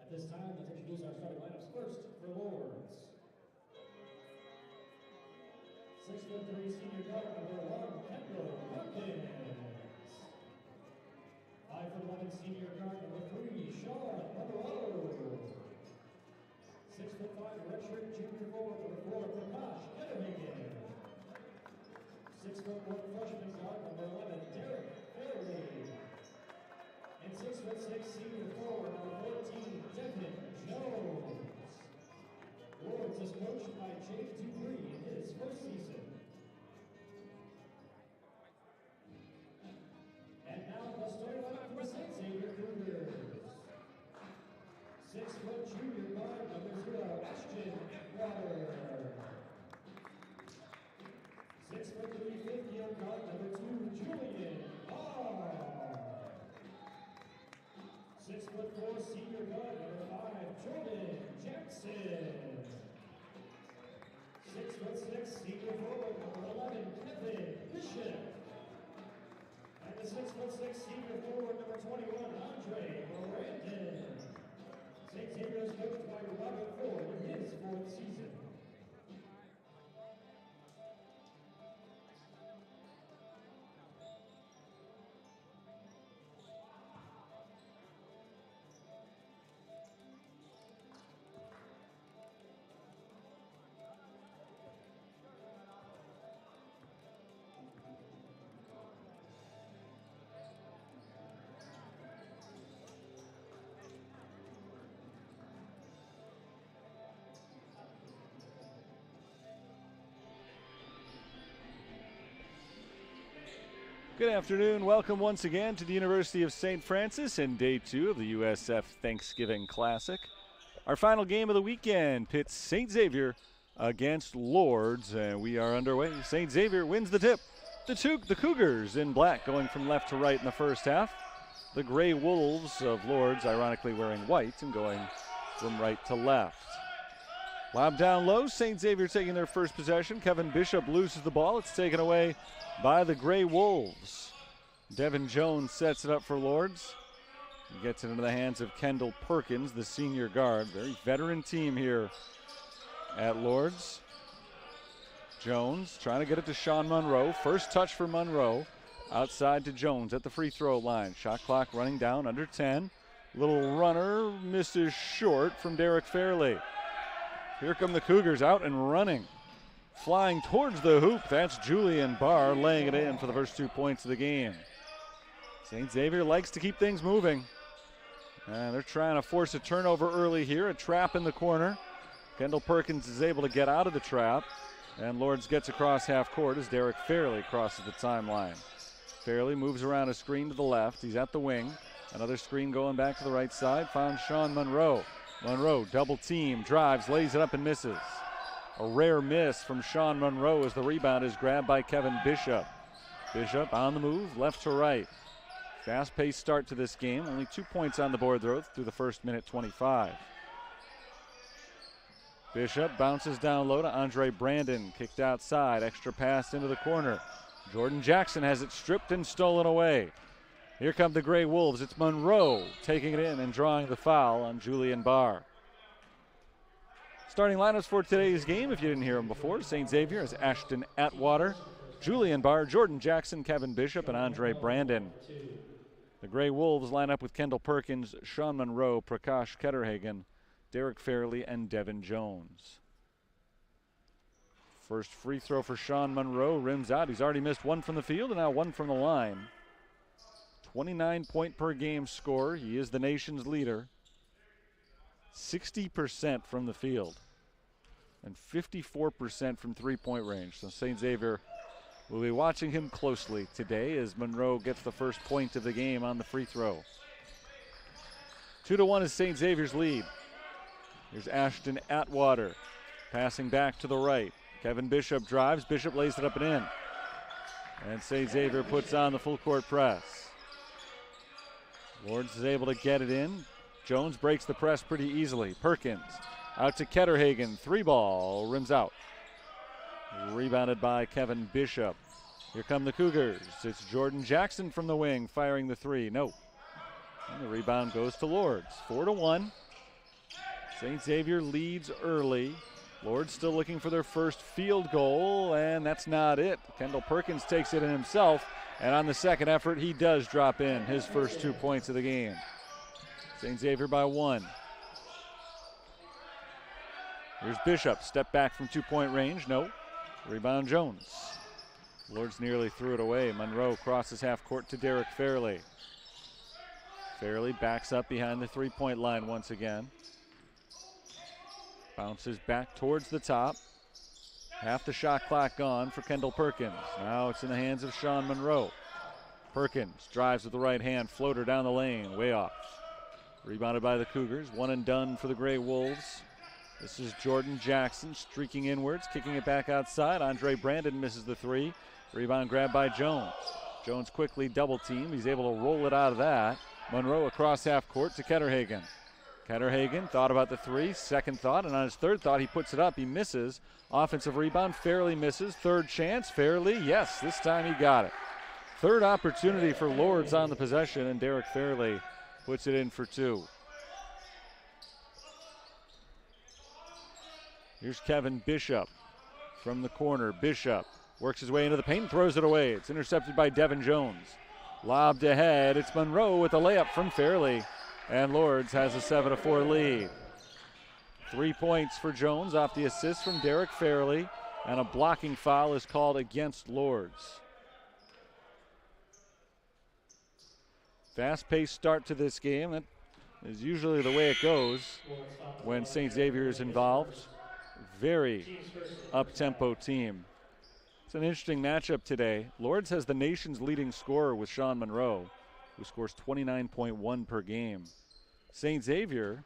At this time, let's introduce our starting lineups. First, for Lourdes. 6'3" senior guard number 1, Kendall Perkins. 5'11" senior guard number 3, Sean Monroe. 6'5" redshirt junior forward number 4, Prakash Ketterhagen. 6'1" freshman guard number 11, Derek Fairley. And 6'6" senior forward number 14, Devin Jones. Lourdes is coached by Jake Dupree in his first season. And now the starting lineup for St. Xavier Cougars. 6' junior guard number 0, Ashton Atwater. 6'3" fifth-year guard number 2, Julian Barr. 6'4" senior guard number 5, Jordan Jackson. 6'6" senior forward number 11, Kevin Bishop. And the 6'6" senior forward number 21, Andre Brandon. St. Xavier is coached by Robert Ford in his fourth season. Good afternoon. Welcome once again to the University of St. Francis in day 2 of the USF Thanksgiving Classic. Our final game of the weekend pits St. Xavier against Lourdes, and we are underway. St. Xavier wins the tip. The Cougars in black going from left to right in the first half. The Gray Wolves of Lourdes ironically wearing white and going from right to left. Lob down low, St. Xavier taking their first possession. Kevin Bishop loses the ball. It's taken away by the Gray Wolves. Devin Jones sets it up for Lourdes. He gets it into the hands of Kendall Perkins, the senior guard. Very veteran team here at Lourdes. Jones trying to get it to Sean Monroe. First touch for Monroe. Outside to Jones at the free throw line. Shot clock running down under 10. Little runner misses short from Derek Fairley. Here come the Cougars out and running. Flying towards the hoop, that's Julian Barr laying it in for the first 2 points of the game. St. Xavier likes to keep things moving. And they're trying to force a turnover early here, a trap in the corner. Kendall Perkins is able to get out of the trap. And Lourdes gets across half court as Derek Fairley crosses the timeline. Fairley moves around a screen to the left. He's at the wing. Another screen going back to the right side. Found Sean Monroe. Monroe double team, drives, lays it up and misses. A rare miss from Sean Monroe as the rebound is grabbed by Kevin Bishop. Bishop on the move, left to right. Fast-paced start to this game. Only 2 points on the board through the first minute 25. Bishop bounces down low to Andre Brandon. Kicked outside, extra pass into the corner. Jordan Jackson has it stripped and stolen away. Here come the Gray Wolves. It's Monroe taking it in and drawing the foul on Julian Barr. Starting lineups for today's game, if you didn't hear them before, St. Xavier is Ashton Atwater, Julian Barr, Jordan Jackson, Kevin Bishop, and Andre Brandon. The Gray Wolves line up with Kendall Perkins, Sean Monroe, Prakash Ketterhagen, Derek Fairley, and Devin Jones. First free throw for Sean Monroe, rims out. He's already missed one from the field and now one from the line. 29-point-per-game scorer. He is the nation's leader. 60% from the field and 54% from three-point range. So St. Xavier will be watching him closely today as Monroe gets the first point of the game on the free throw. 2-1 is St. Xavier's lead. Here's Ashton Atwater passing back to the right. Kevin Bishop drives. Bishop lays it up and in. And St. Xavier puts on the full court press. Lourdes is able to get it in. Jones breaks the press pretty easily. Perkins out to Ketterhagen. Three ball, rims out. Rebounded by Kevin Bishop. Here come the Cougars. It's Jordan Jackson from the wing firing the three. No. And the rebound goes to Lourdes. 4-1. St. Xavier leads early. Lourdes still looking for their first field goal, and that's not it. Kendall Perkins takes it in himself, and on the second effort, he does drop in his first 2 points of the game. St. Xavier by 1. Here's Bishop, step back from 2-point range, no. Rebound Jones. Lourdes nearly threw it away. Monroe crosses half court to Derek Fairley. Fairley backs up behind the 3-point line once again. Bounces back towards the top. Half the shot clock gone for Kendall Perkins. Now it's in the hands of Sean Monroe. Perkins drives with the right hand, floater down the lane, way off. Rebounded by the Cougars, one and done for the Gray Wolves. This is Jordan Jackson streaking inwards, kicking it back outside. Andre Brandon misses the 3. Rebound grabbed by Jones. Jones quickly double teamed. He's able to roll it out of that. Monroe across half court to Ketterhagen. Ketterhagen thought about the 3, second thought, and on his third thought, he puts it up. He misses. Offensive rebound, Fairley misses. Third chance, Fairley, yes, this time he got it. Third opportunity for Lourdes on the possession, and Derek Fairley puts it in for 2. Here's Kevin Bishop from the corner. Bishop works his way into the paint and throws it away. It's intercepted by Devin Jones. Lobbed ahead. It's Monroe with a layup from Fairley. And Lourdes has a 7-4 lead. 3 points for Jones off the assist from Derek Fairley. And a blocking foul is called against Lourdes. Fast-paced start to this game. That is usually the way it goes when St. Xavier is involved. Very up-tempo team. It's an interesting matchup today. Lourdes has the nation's leading scorer with Sean Monroe, who scores 29.1 per game. St. Xavier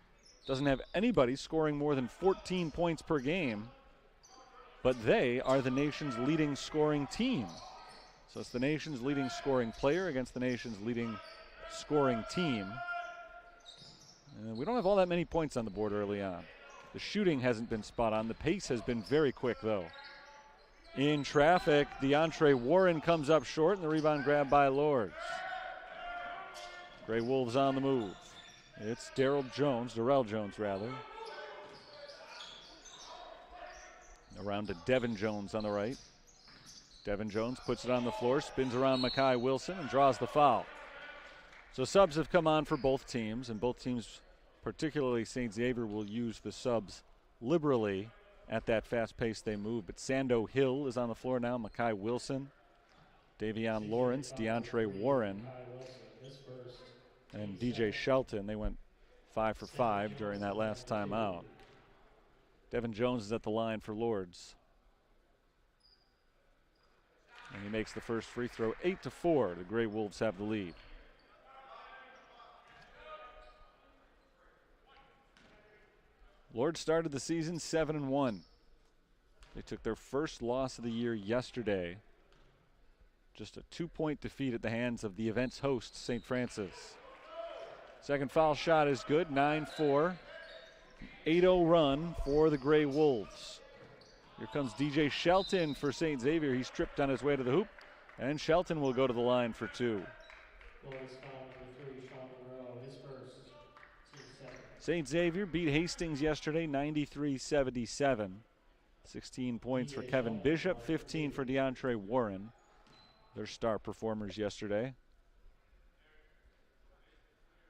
doesn't have anybody scoring more than 14 points per game, but they are the nation's leading scoring team. So it's the nation's leading scoring player against the nation's leading scoring team. And we don't have all that many points on the board early on. The shooting hasn't been spot on. The pace has been very quick, though. In traffic, DeAndre Warren comes up short, and the rebound grabbed by Lourdes. Gray Wolves on the move. It's Darrell Jones, rather. Around to Devin Jones on the right. Devin Jones puts it on the floor, spins around Makai Wilson, and draws the foul. So subs have come on for both teams, and both teams, particularly St. Xavier, will use the subs liberally at that fast pace they move. But Sando Hill is on the floor now, Makai Wilson, Davion Lawrence, DeAndre Warren, and DJ Shelton. They went 5 for 5 during that last time out. Devin Jones is at the line for Lourdes. And he makes the first free throw, 8-4. The Gray Wolves have the lead. Lourdes started the season 7-1. They took their first loss of the year yesterday. Just a 2-point defeat at the hands of the event's host, St. Francis. Second foul shot is good, 9-4. 8-0 run for the Gray Wolves. Here comes DJ Shelton for St. Xavier. He's tripped on his way to the hoop, and Shelton will go to the line for 2. St. Xavier beat Hastings yesterday, 93-77. 16 points for Kevin Bishop, 15 for DeAndre Warren. Their star performers yesterday.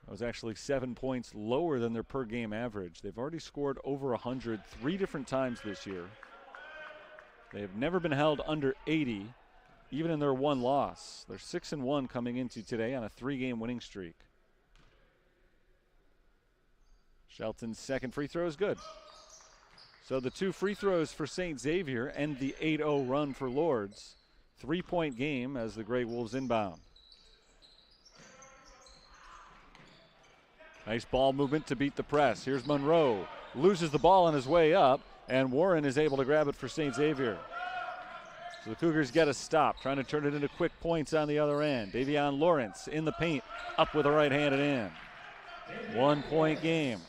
That was actually 7 points lower than their per game average. They've already scored over 100 3 different times this year. They have never been held under 80, even in their one loss. They're 6-1 coming into today on a 3-game winning streak. Shelton's second free throw is good. So the 2 free throws for St. Xavier and the 8-0 run for Lourdes. 3-point game as the Gray Wolves inbound. Nice ball movement to beat the press. Here's Monroe. Loses the ball on his way up, and Warren is able to grab it for St. Xavier. So the Cougars get a stop, trying to turn it into quick points on the other end. Davion Lawrence in the paint, up with a right-handed in. 1-point game.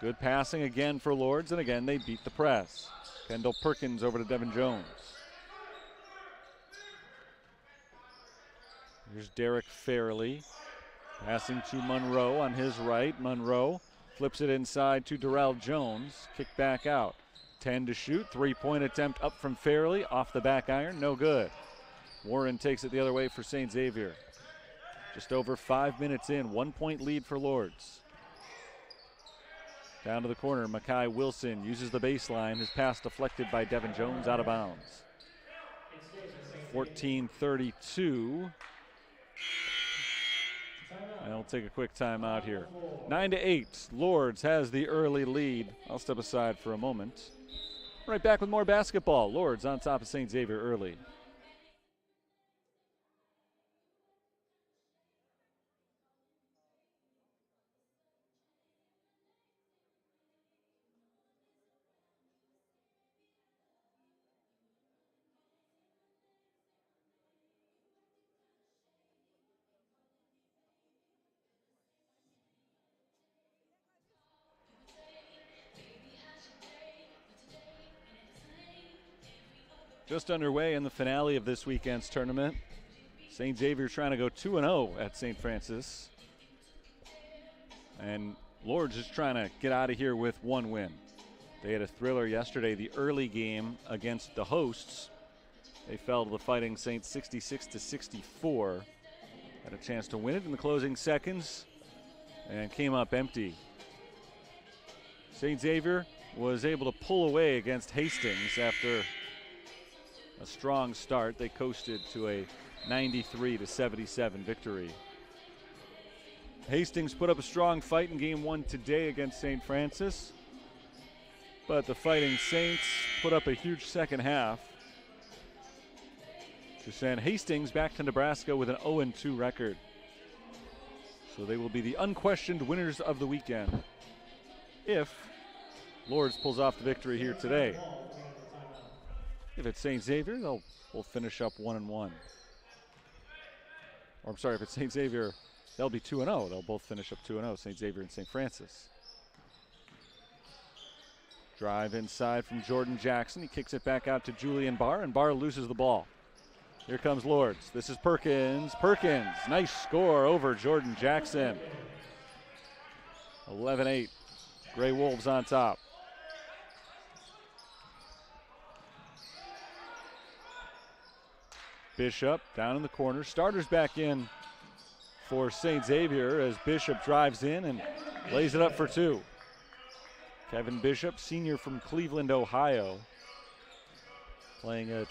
Good passing again for Lourdes, and again they beat the press. Kendall Perkins over to Devin Jones. Here's Derek Fairley. Passing to Monroe on his right. Monroe flips it inside to Darrell Jones. Kick back out. 10 to shoot. 3-point attempt up from Fairley. Off the back iron. No good. Warren takes it the other way for St. Xavier. Just over 5 minutes in. 1-point lead for Lourdes. Down to the corner. Makai Wilson uses the baseline. His pass deflected by Devin Jones out of bounds. 14:32. And we'll take a quick timeout here. 9-8. Lourdes has the early lead. I'll step aside for a moment. Right back with more basketball. Lourdes on top of St. Xavier early. Just underway in the finale of this weekend's tournament. St. Xavier trying to go 2-0 at St. Francis. And Lourdes is trying to get out of here with one win. They had a thriller yesterday, the early game against the hosts. They fell to the Fighting Saints 66-64. Had a chance to win it in the closing seconds and came up empty. St. Xavier was able to pull away against Hastings after a strong start. They coasted to a 93-77 victory. Hastings put up a strong fight in game one today against St. Francis, but the Fighting Saints put up a huge second half to send Hastings back to Nebraska with an 0-2 record. So they will be the unquestioned winners of the weekend if Lourdes pulls off the victory here today. If it's St. Xavier, they'll finish up 1-1. Or I'm sorry, if it's St. Xavier, they'll be 2-0. They'll both finish up 2-0, St. Xavier and St. Francis. Drive inside from Jordan Jackson. He kicks it back out to Julian Barr, and Barr loses the ball. Here comes Lourdes. This is Perkins. Perkins, nice score over Jordan Jackson. 11-8. Gray Wolves on top. Bishop down in the corner. Starters back in for St. Xavier as Bishop drives in and lays it up for two. Kevin Bishop, senior from Cleveland, Ohio, playing a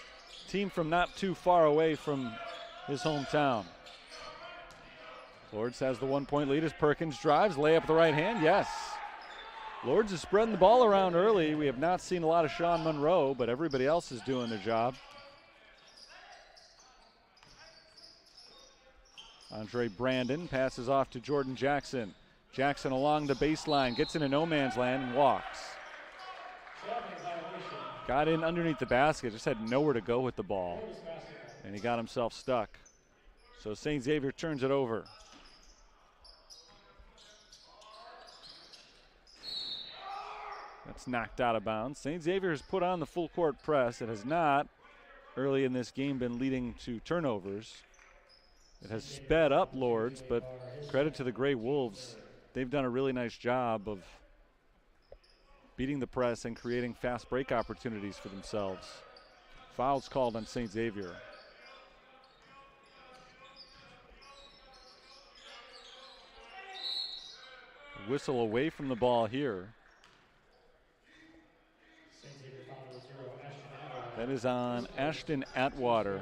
team from not too far away from his hometown. Lourdes has the 1-point lead as Perkins drives, layup with the right hand, yes. Lourdes is spreading the ball around early. We have not seen a lot of Sean Monroe, but everybody else is doing their job. Andre Brandon passes off to Jordan Jackson. Jackson along the baseline, gets into no man's land and walks. Got in underneath the basket, just had nowhere to go with the ball. And he got himself stuck. So St. Xavier turns it over. That's knocked out of bounds. St. Xavier has put on the full court press. It has not, early in this game, been leading to turnovers. It has sped up Lourdes, but credit to the Gray Wolves. They've done a really nice job of beating the press and creating fast break opportunities for themselves. Fouls called on St. Xavier. Whistle away from the ball here. That is on Ashton Atwater.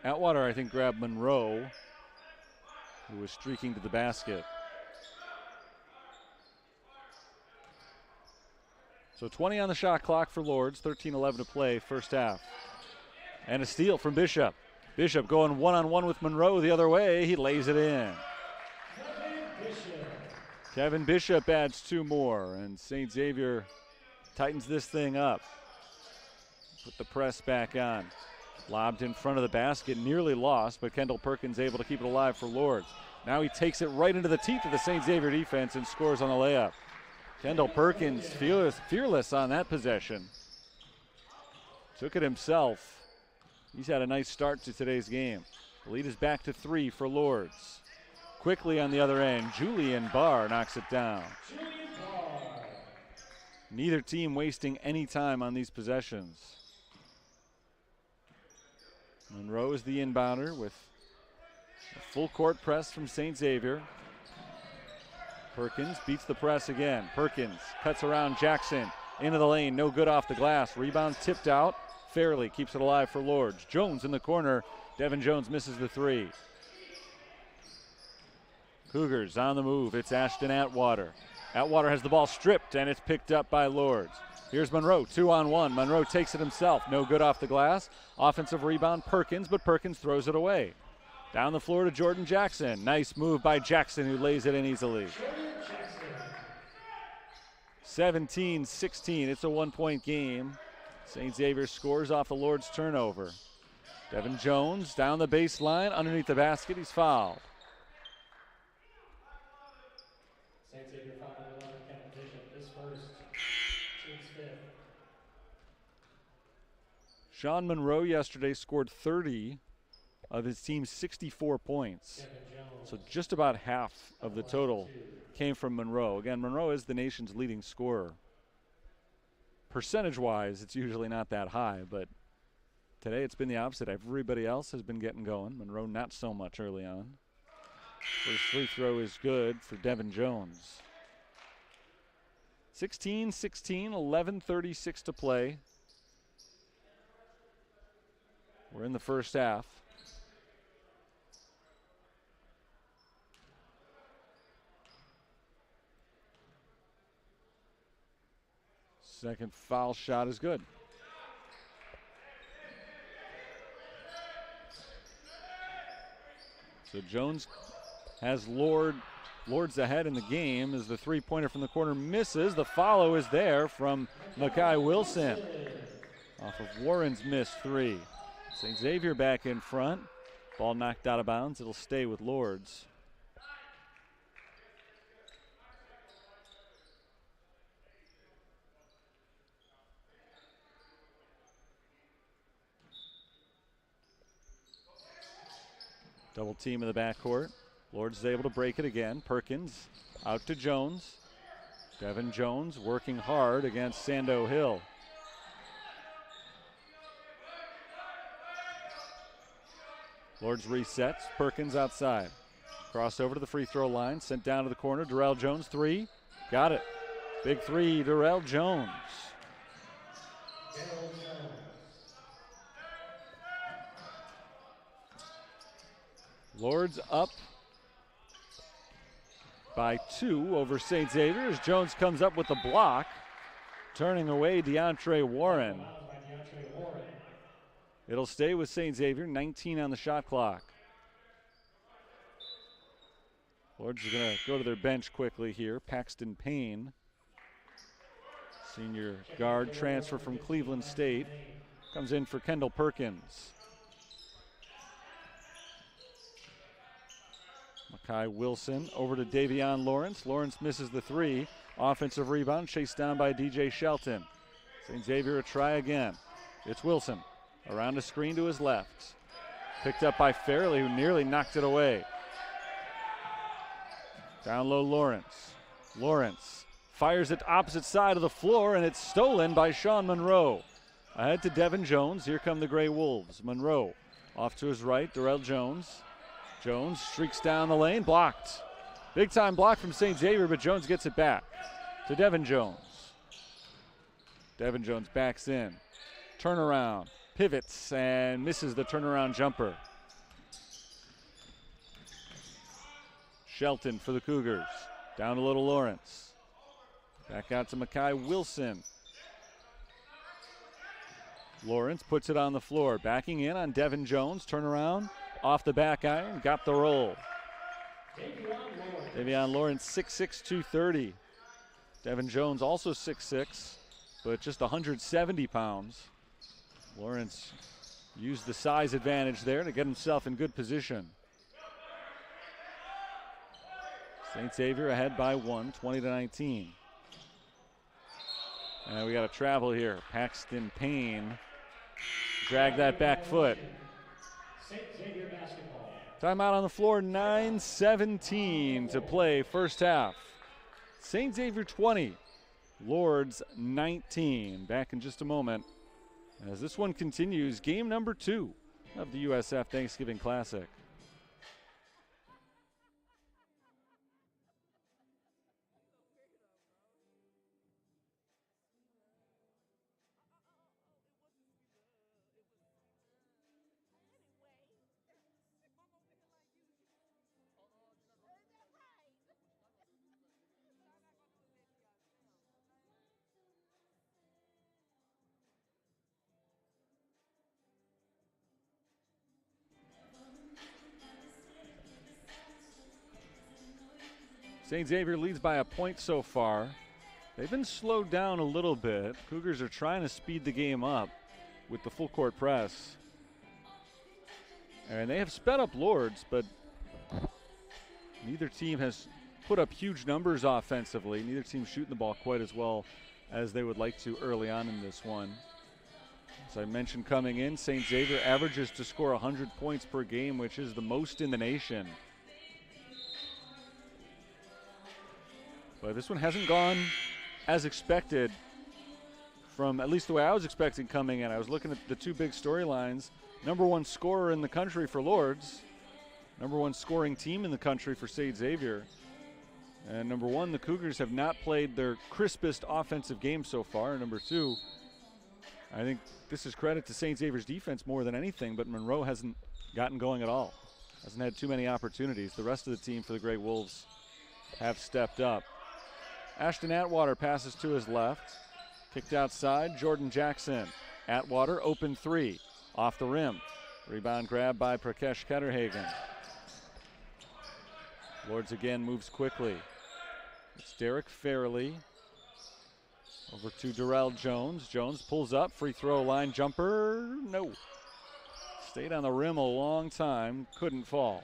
Atwater, I think, grabbed Monroe, who was streaking to the basket. So 20 on the shot clock for Lourdes, 13-11 to play, first half. And a steal from Bishop. Bishop going one-on-one with Monroe the other way. He lays it in. Kevin Bishop adds two more, and St. Xavier tightens this thing up. Put the press back on. Lobbed in front of the basket, nearly lost, but Kendall Perkins able to keep it alive for Lourdes. Now he takes it right into the teeth of the St. Xavier defense and scores on the layup. Kendall Perkins fearless on that possession. Took it himself. He's had a nice start to today's game. The lead is back to 3 for Lourdes. quickly on the other end. Julian Barr knocks it down. Julian Barr. Neither team wasting any time on these possessions. Monroe is the inbounder with a full court press from St. Xavier. Perkins beats the press again. Perkins cuts around Jackson into the lane. No good off the glass. Rebound tipped out. Fairley keeps it alive for Lourdes. Jones in the corner. Devin Jones misses the three. Cougars on the move. It's Ashton Atwater. Atwater has the ball stripped, and it's picked up by Lourdes. Here's Monroe, 2-on-1. Monroe takes it himself. No good off the glass. Offensive rebound, Perkins, but Perkins throws it away. Down the floor to Jordan Jackson. Nice move by Jackson, who lays it in easily. 17-16. It's a one-point game. St. Xavier scores off the Lourdes turnover. Devin Jones down the baseline, underneath the basket. He's fouled. St. Xavier fouled in the 11th position. This first, team's fifth. Sean Monroe yesterday scored 30 of his team's 64 points. So just about half of the total came from Monroe. Again, Monroe is the nation's leading scorer. Percentage-wise, it's usually not that high, but today it's been the opposite. Everybody else has been getting going. Monroe not so much early on. First free throw is good for Devin Jones. 16-16, 11:36 to play. We're in the first half. Second foul shot is good. So Jones has Lourdes ahead in the game as the three-pointer from the corner misses. The follow is there from Makai Wilson off of Warren's missed three. St. Xavier back in front. Ball knocked out of bounds. It'll stay with Lourdes. Double team in the backcourt. Lourdes is able to break it again. Perkins out to Jones. Devin Jones working hard against Sando Hill. Lourdes resets. Perkins outside. Crossover to the free throw line. Sent down to the corner. Darrell Jones, three. Got it. Big three, Darrell Jones. Lourdes up by 2 over St. Xavier as Jones comes up with the block, turning away DeAndre Warren. It'll stay with St. Xavier, 19 on the shot clock. Lourdes is going to go to their bench quickly here. Paxton Payne, senior guard transfer from Cleveland State, comes in for Kendall Perkins. Makai Wilson over to Davion Lawrence. Lawrence misses the three. Offensive rebound chased down by DJ Shelton. St. Xavier a try again. It's Wilson around a screen to his left. Picked up by Fairley, who nearly knocked it away. Down low Lawrence. Lawrence fires it opposite side of the floor, and it's stolen by Sean Monroe. Ahead to Devin Jones. Here come the Gray Wolves. Monroe off to his right. Darrell Jones. Jones streaks down the lane, blocked. Big time block from St. Xavier, but Jones gets it back to Devin Jones. Devin Jones backs in. Turnaround, pivots, and misses the turnaround jumper. Shelton for the Cougars. Down to Little Lawrence. Back out to Makai Wilson. Lawrence puts it on the floor. Backing in on Devin Jones. Turnaround. Off the back iron, got the roll. Davion Lawrence, 6'6", 230. Devin Jones also 6'6", but just 170 pounds. Lawrence used the size advantage there to get himself in good position. St. Xavier ahead by 1, 20-19. And we got a travel here. Paxton Payne dragged that back foot. Timeout on the floor, 9:17 to play first half. St. Xavier 20, Lourdes 19. Back in just a moment as this one continues, game number 2 of the USF Thanksgiving Classic. St. Xavier leads by a point so far. They've been slowed down a little bit. Cougars are trying to speed the game up with the full court press. And they have sped up Lourdes, but neither team has put up huge numbers offensively. Neither team shooting the ball quite as well as they would like to early on in this one. As I mentioned coming in, St. Xavier averages to score 100 points per game, which is the most in the nation. But this one hasn't gone as expected from at least the way I was expecting coming in. I was looking at the two big storylines. Number 1 scorer in the country for Lourdes. Number 1 scoring team in the country for St. Xavier. And number 1, the Cougars have not played their crispest offensive game so far. Number 2, I think this is credit to St. Xavier's defense more than anything, but Monroe hasn't gotten going at all. Hasn't had too many opportunities. The rest of the team for the Great Wolves have stepped up. Ashton Atwater passes to his left. Kicked outside, Jordan Jackson. Atwater, open 3, off the rim. Rebound grab by Prakesh Ketterhagen. Lourdes again moves quickly. It's Derek Fairley. Over to Darrell Jones. Jones pulls up, free throw line jumper, no. Stayed on the rim a long time, couldn't fall.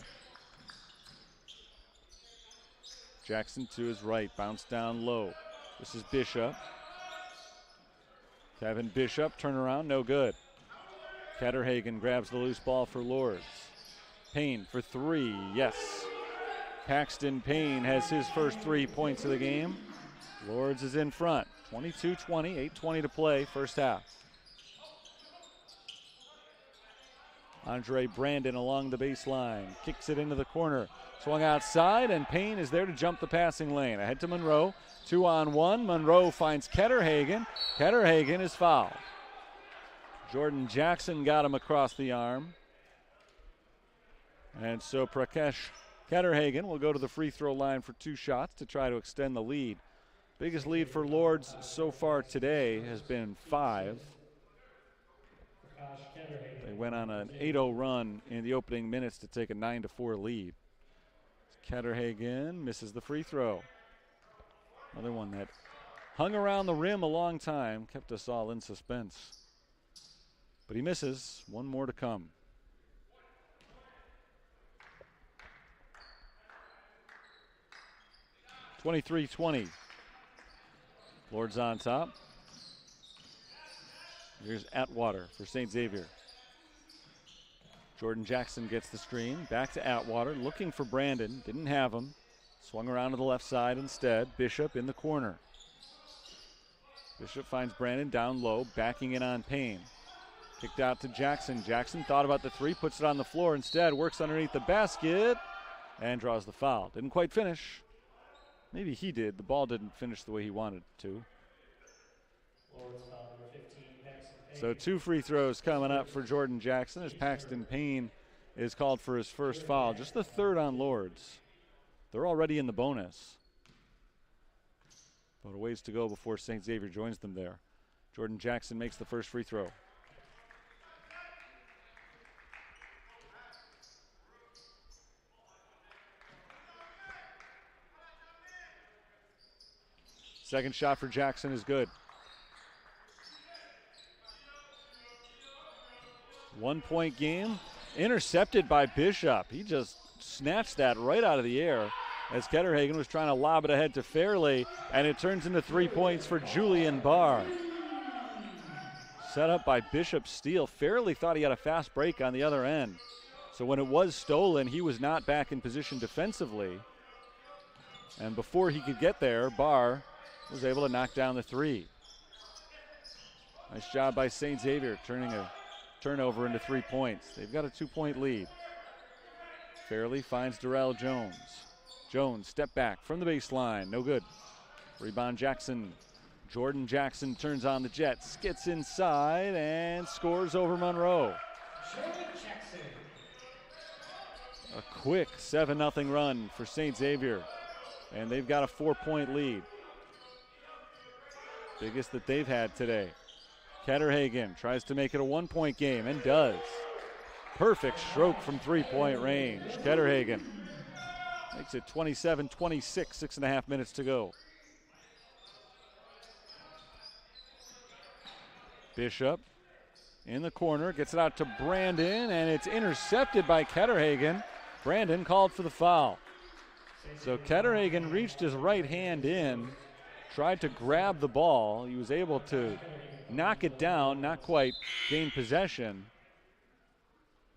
Jackson to his right, bounce down low. This is Bishop. Kevin Bishop, turnaround, no good. Ketterhagen grabs the loose ball for Lourdes. Payne for 3, yes. Paxton Payne has his first 3 points of the game. Lourdes is in front, 22-20, 8:20 to play, first half. Andre Brandon along the baseline, kicks it into the corner. Swung outside, and Payne is there to jump the passing lane. Ahead to Monroe, 2-on-1. Monroe finds Ketterhagen. Ketterhagen is fouled. Jordan Jackson got him across the arm. And so Prakesh Ketterhagen will go to the free throw line for 2 shots to try to extend the lead. Biggest lead for Lourdes so far today has been 5. They went on an 8-0 run in the opening minutes to take a 9-4 lead. Ketterhagen misses the free throw. Another one that hung around the rim a long time, kept us all in suspense. But he misses. One more to come. (23-20). Lourdes on top. Here's Atwater for St. Xavier. Jordan Jackson gets the screen. Back to Atwater, looking for Brandon. Didn't have him. Swung around to the left side instead. Bishop in the corner. Bishop finds Brandon down low, backing in on Payne. Kicked out to Jackson. Jackson thought about the 3, puts it on the floor instead, works underneath the basket, and draws the foul. Didn't quite finish. Maybe he did. The ball didn't finish the way he wanted it to. So 2 free throws coming up for Jordan Jackson as Paxton Payne is called for his first foul. Just the 3rd on Lourdes. They're already in the bonus. But a ways to go before St. Xavier joins them there. Jordan Jackson makes the first free throw. Second shot for Jackson is good. 1-point game, intercepted by Bishop. He just snatched that right out of the air as Ketterhagen was trying to lob it ahead to Fairley, and it turns into 3 points for Julian Barr. Set up by Bishop's steal. Fairley thought he had a fast break on the other end. So when it was stolen, he was not back in position defensively. And before he could get there, Barr was able to knock down the three. Nice job by St. Xavier turning a turnover into 3 points. They've got a 2-point lead. Fairley finds Darrell Jones. Jones, step back from the baseline, no good. Rebound Jackson. Jordan Jackson turns on the Jets, gets inside and scores over Monroe. A quick 7-0 run for St. Xavier, and they've got a 4-point lead. Biggest that they've had today. Ketterhagen tries to make it a 1-point game and does. Perfect stroke from 3-point range. Ketterhagen makes it 27-26, 6.5 minutes to go. Bishop in the corner, gets it out to Brandon, and it's intercepted by Ketterhagen. Brandon called for the foul. So Ketterhagen reached his right hand in, tried to grab the ball. He was able to knock it down, not quite gain possession.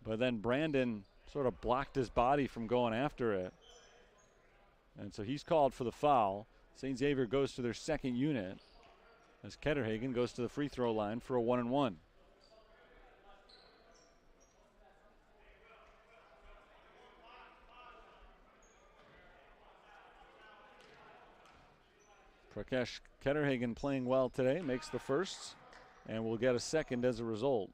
But then Brandon sort of blocked his body from going after it. And so he's called for the foul. St. Xavier goes to their second unit as Ketterhagen goes to the free throw line for a 1-and-1. Prakesh Ketterhagen playing well today, makes the first, and will get a second as a result.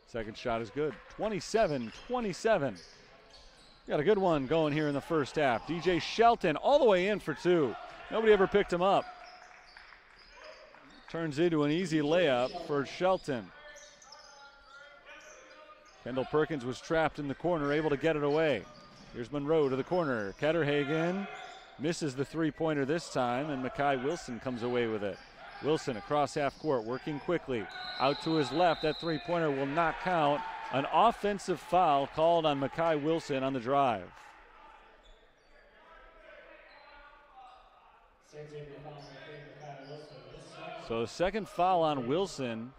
Second shot is good. 27-27. Got a good one going here in the first half. DJ Shelton all the way in for two. Nobody ever picked him up. Turns into an easy layup for Shelton. Kendall Perkins was trapped in the corner, able to get it away. Here's Monroe to the corner. Ketterhagen misses the three-pointer this time, and Makai Wilson comes away with it. Wilson across half court, working quickly. Out to his left, that three-pointer will not count. An offensive foul called on Makai Wilson on the drive. So the second foul on Wilson,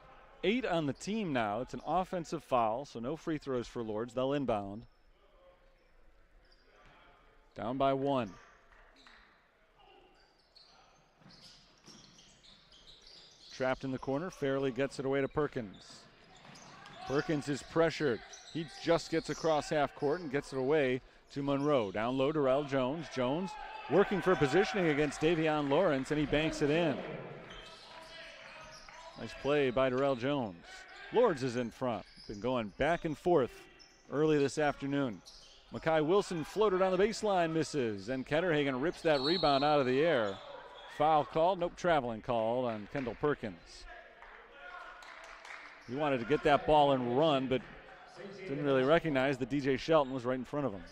8 on the team now. It's an offensive foul, so no free throws for Lourdes. They'll inbound. Down by 1. Trapped in the corner, Fairley gets it away to Perkins. Perkins is pressured. He just gets across half court and gets it away to Monroe. Down low, Darrell Jones. Jones working for positioning against Davion Lawrence, and he banks it in. Nice play by Darrell Jones. Lourdes is in front. Been going back and forth early this afternoon. Makai Wilson floated on the baseline, misses, and Ketterhagen rips that rebound out of the air. Foul called, nope, traveling called on Kendall Perkins. He wanted to get that ball and run, but didn't really recognize that DJ Shelton was right in front of him.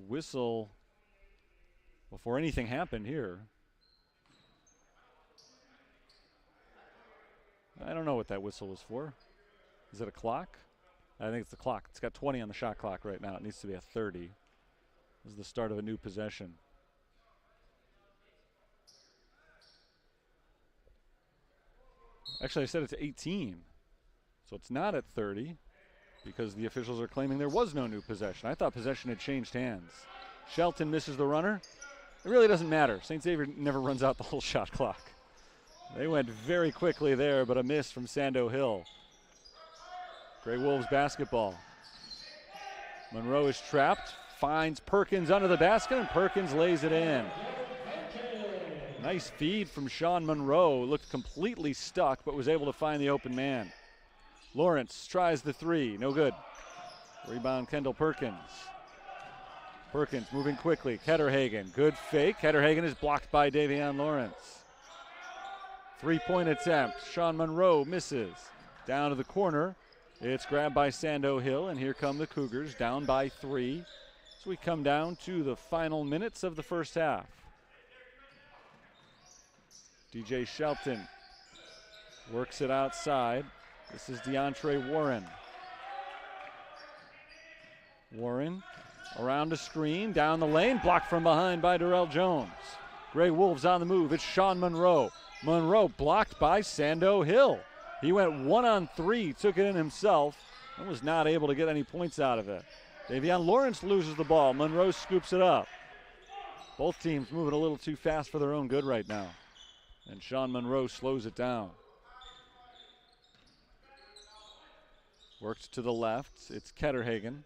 Whistle before anything happened here. I don't know what that whistle was for. Is it a clock? I think it's the clock. It's got 20 on the shot clock right now. It needs to be a 30. This is the start of a new possession. Actually, I said it's 18. So it's not at 30 because the officials are claiming there was no new possession. I thought possession had changed hands. Shelton misses the runner. It really doesn't matter. St. Xavier never runs out the whole shot clock. They went very quickly there, but a miss from Sando Hill. Grey Wolves basketball. Monroe is trapped, finds Perkins under the basket, and Perkins lays it in. Nice feed from Sean Monroe. Looked completely stuck, but was able to find the open man. Lawrence tries the three, no good. Rebound Kendall Perkins. Perkins moving quickly. Ketterhagen, good fake. Ketterhagen is blocked by Davion Lawrence. Three-point attempt. Sean Monroe misses. Down to the corner. It's grabbed by Sando Hill, and here come the Cougars down by 3. So we come down to the final minutes of the first half. DJ Shelton works it outside. This is DeAndre Warren. Warren around a screen, down the lane, blocked from behind by Darrell Jones. Gray Wolves on the move. It's Sean Monroe. Monroe blocked by Sando Hill. He went 1-on-3, took it in himself, and was not able to get any points out of it. Davion Lawrence loses the ball. Monroe scoops it up. Both teams moving a little too fast for their own good right now. And Sean Monroe slows it down. Works to the left. It's Ketterhagen.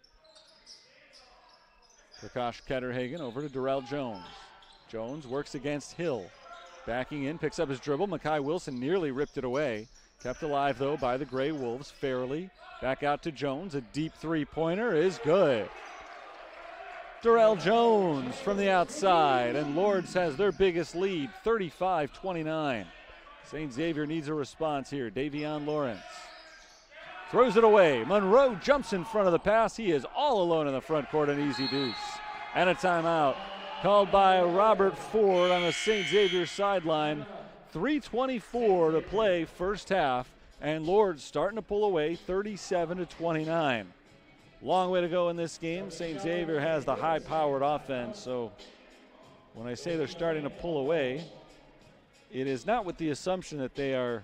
Prakash Ketterhagen over to Darrell Jones. Jones works against Hill. Backing in, picks up his dribble. Makai Wilson nearly ripped it away. Kept alive, though, by the Gray Wolves fairly. Back out to Jones. A deep three-pointer is good. Darrell Jones from the outside, and Lourdes has their biggest lead, 35-29. St. Xavier needs a response here. Davion Lawrence throws it away. Monroe jumps in front of the pass. He is all alone in the front court, an easy deuce. And a timeout called by Robert Ford on the St. Xavier sideline. 3:24 to play first half, and Lourdes starting to pull away 37-29. Long way to go in this game. St. Xavier has the high-powered offense, so when I say they're starting to pull away, it is not with the assumption that they are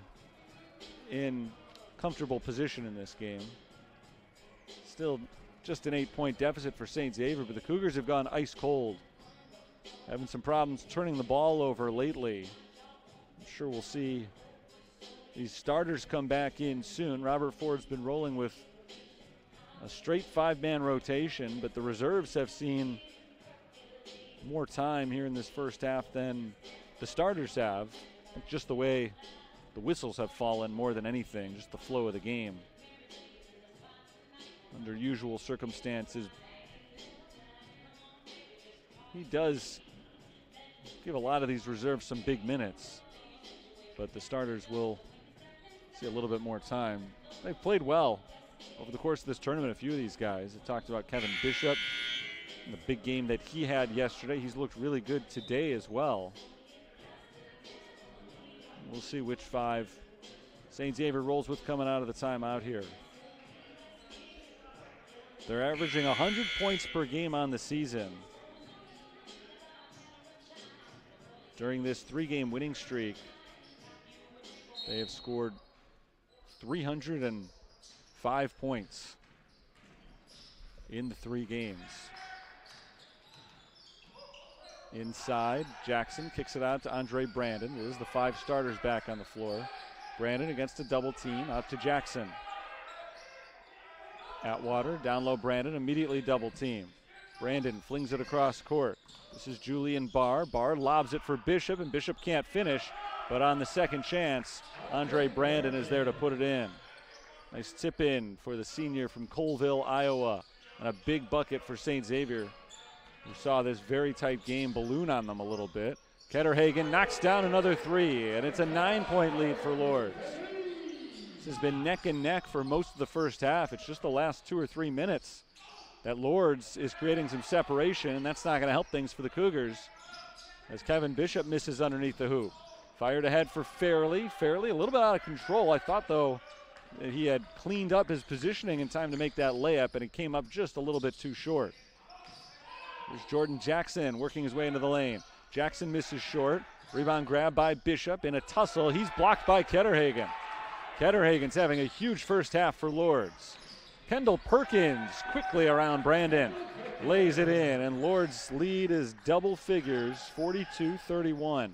in comfortable position in this game. Still just an 8-point deficit for St. Xavier, but the Cougars have gone ice cold. Having some problems turning the ball over lately. I'm sure we'll see these starters come back in soon. Robert Ford's been rolling with a straight 5-man rotation, but the reserves have seen more time here in this first half than the starters have. Just the way the whistles have fallen more than anything, just the flow of the game. Under usual circumstances, he does give a lot of these reserves some big minutes, but the starters will see a little bit more time. They've played well over the course of this tournament, a few of these guys. I talked about Kevin Bishop and the big game that he had yesterday. He's looked really good today as well. We'll see which 5 St. Xavier rolls with coming out of the timeout here. They're averaging 100 points per game on the season. During this 3-game winning streak, they have scored 305 points in the 3 games. Inside, Jackson kicks it out to Andre Brandon. There's the 5 starters back on the floor. Brandon against a double team, out to Jackson. Atwater, down low Brandon, immediately double team. Brandon flings it across court. This is Julian Barr. Barr lobs it for Bishop, and Bishop can't finish, but on the second chance, Andre Brandon is there to put it in. Nice tip in for the senior from Colville, Iowa, and a big bucket for St. Xavier. We saw this very tight game balloon on them a little bit. Ketterhagen knocks down another 3, and it's a 9-point lead for Lourdes. This has been neck and neck for most of the first half. It's just the last 2 or 3 minutes that Lourdes is creating some separation, and that's not going to help things for the Cougars as Kevin Bishop misses underneath the hoop. Fired ahead for Fairley. Fairley a little bit out of control. I thought, though, that he had cleaned up his positioning in time to make that layup, and it came up just a little bit too short. There's Jordan Jackson working his way into the lane. Jackson misses short. Rebound grab by Bishop in a tussle. He's blocked by Ketterhagen. Ketterhagen's having a huge first half for Lourdes. Kendall Perkins quickly around Brandon. Lays it in, and Lourdes' lead is double figures, 42-31.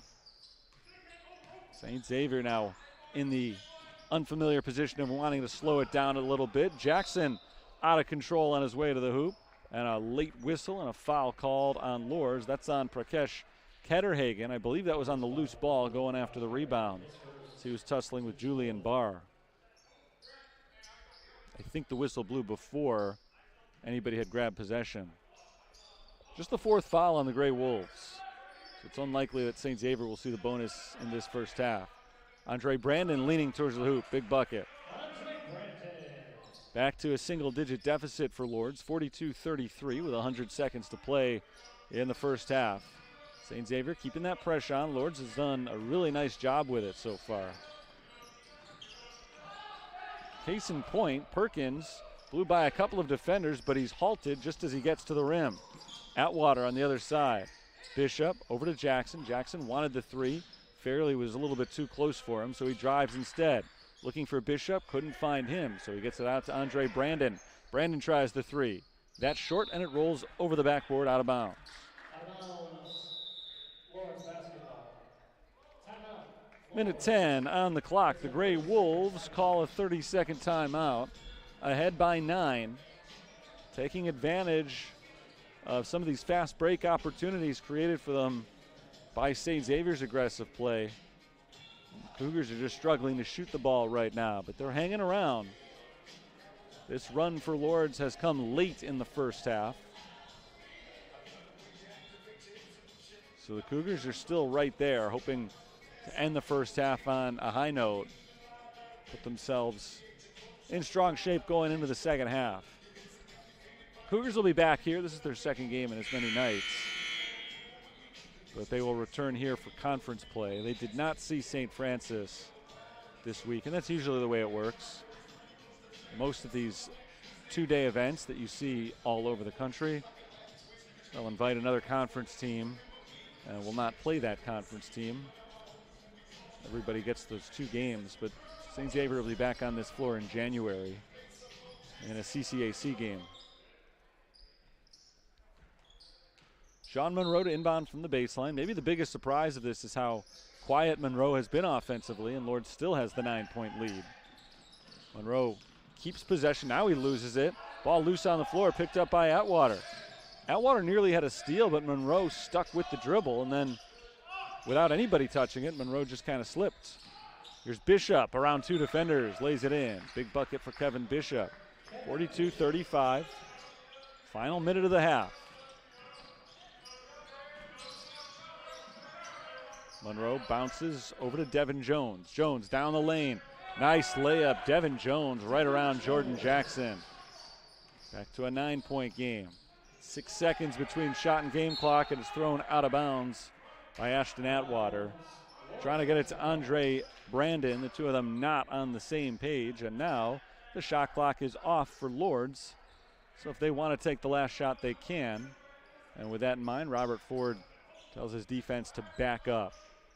St. Xavier now in the unfamiliar position of wanting to slow it down a little bit. Jackson out of control on his way to the hoop. And a late whistle and a foul called on Lourdes. That's on Prakash Ketterhagen. I believe that was on the loose ball going after the rebound. So he was tussling with Julian Barr. I think the whistle blew before anybody had grabbed possession. Just the 4th foul on the Gray Wolves. So it's unlikely that St. Xavier will see the bonus in this first half. Andre Brandon leaning towards the hoop. Big bucket. Back to a single-digit deficit for Lourdes, 42-33 with 100 seconds to play in the first half. St. Xavier keeping that pressure on. Lourdes has done a really nice job with it so far. Case in point, Perkins Blew by a couple of defenders, but he's halted just as he gets to the rim. Atwater on the other side. Bishop over to Jackson. Jackson wanted the three. Fairley was a little bit too close for him, so he drives instead. Looking for Bishop, couldn't find him, so he gets it out to Andre Brandon. Brandon tries the three. That's short, and it rolls over the backboard out of bounds. Minute 10 on the clock. The Gray Wolves call a 30-second timeout. Ahead by 9. Taking advantage of some of these fast break opportunities created for them by St. Xavier's aggressive play. The Cougars are just struggling to shoot the ball right now, but they're hanging around. This run for Lourdes has come late in the first half. So the Cougars are still right there, hoping to end the first half on a high note. Put themselves in strong shape going into the second half. Cougars will be back here. This is their second game in as many nights. But they will return here for conference play. They did not see St. Francis this week, and that's usually the way it works. Most of these two-day events that you see all over the country, they'll invite another conference team and will not play that conference team. Everybody gets those two games, but St. Xavier will be back on this floor in January in a CCAC game. Sean Monroe to inbound from the baseline. Maybe the biggest surprise of this is how quiet Monroe has been offensively, and Lourdes still has the 9-point lead. Monroe keeps possession. Now he loses it. Ball loose on the floor, picked up by Atwater. Atwater nearly had a steal, but Monroe stuck with the dribble, and then without anybody touching it, Monroe just kind of slipped. Here's Bishop around two defenders, lays it in. Big bucket for Kevin Bishop. 42-35. Final minute of the half. Monroe bounces over to Devin Jones. Jones down the lane. Nice layup. Devin Jones right around Jordan Jackson. Back to a 9-point game. 6 seconds between shot and game clock, and it's thrown out of bounds by Ashton Atwater. Trying to get it to Andre Brandon, the two of them not on the same page, and now the shot clock is off for Lourdes. So if they want to take the last shot, they can. And with that in mind, Robert Ford tells his defense to back up.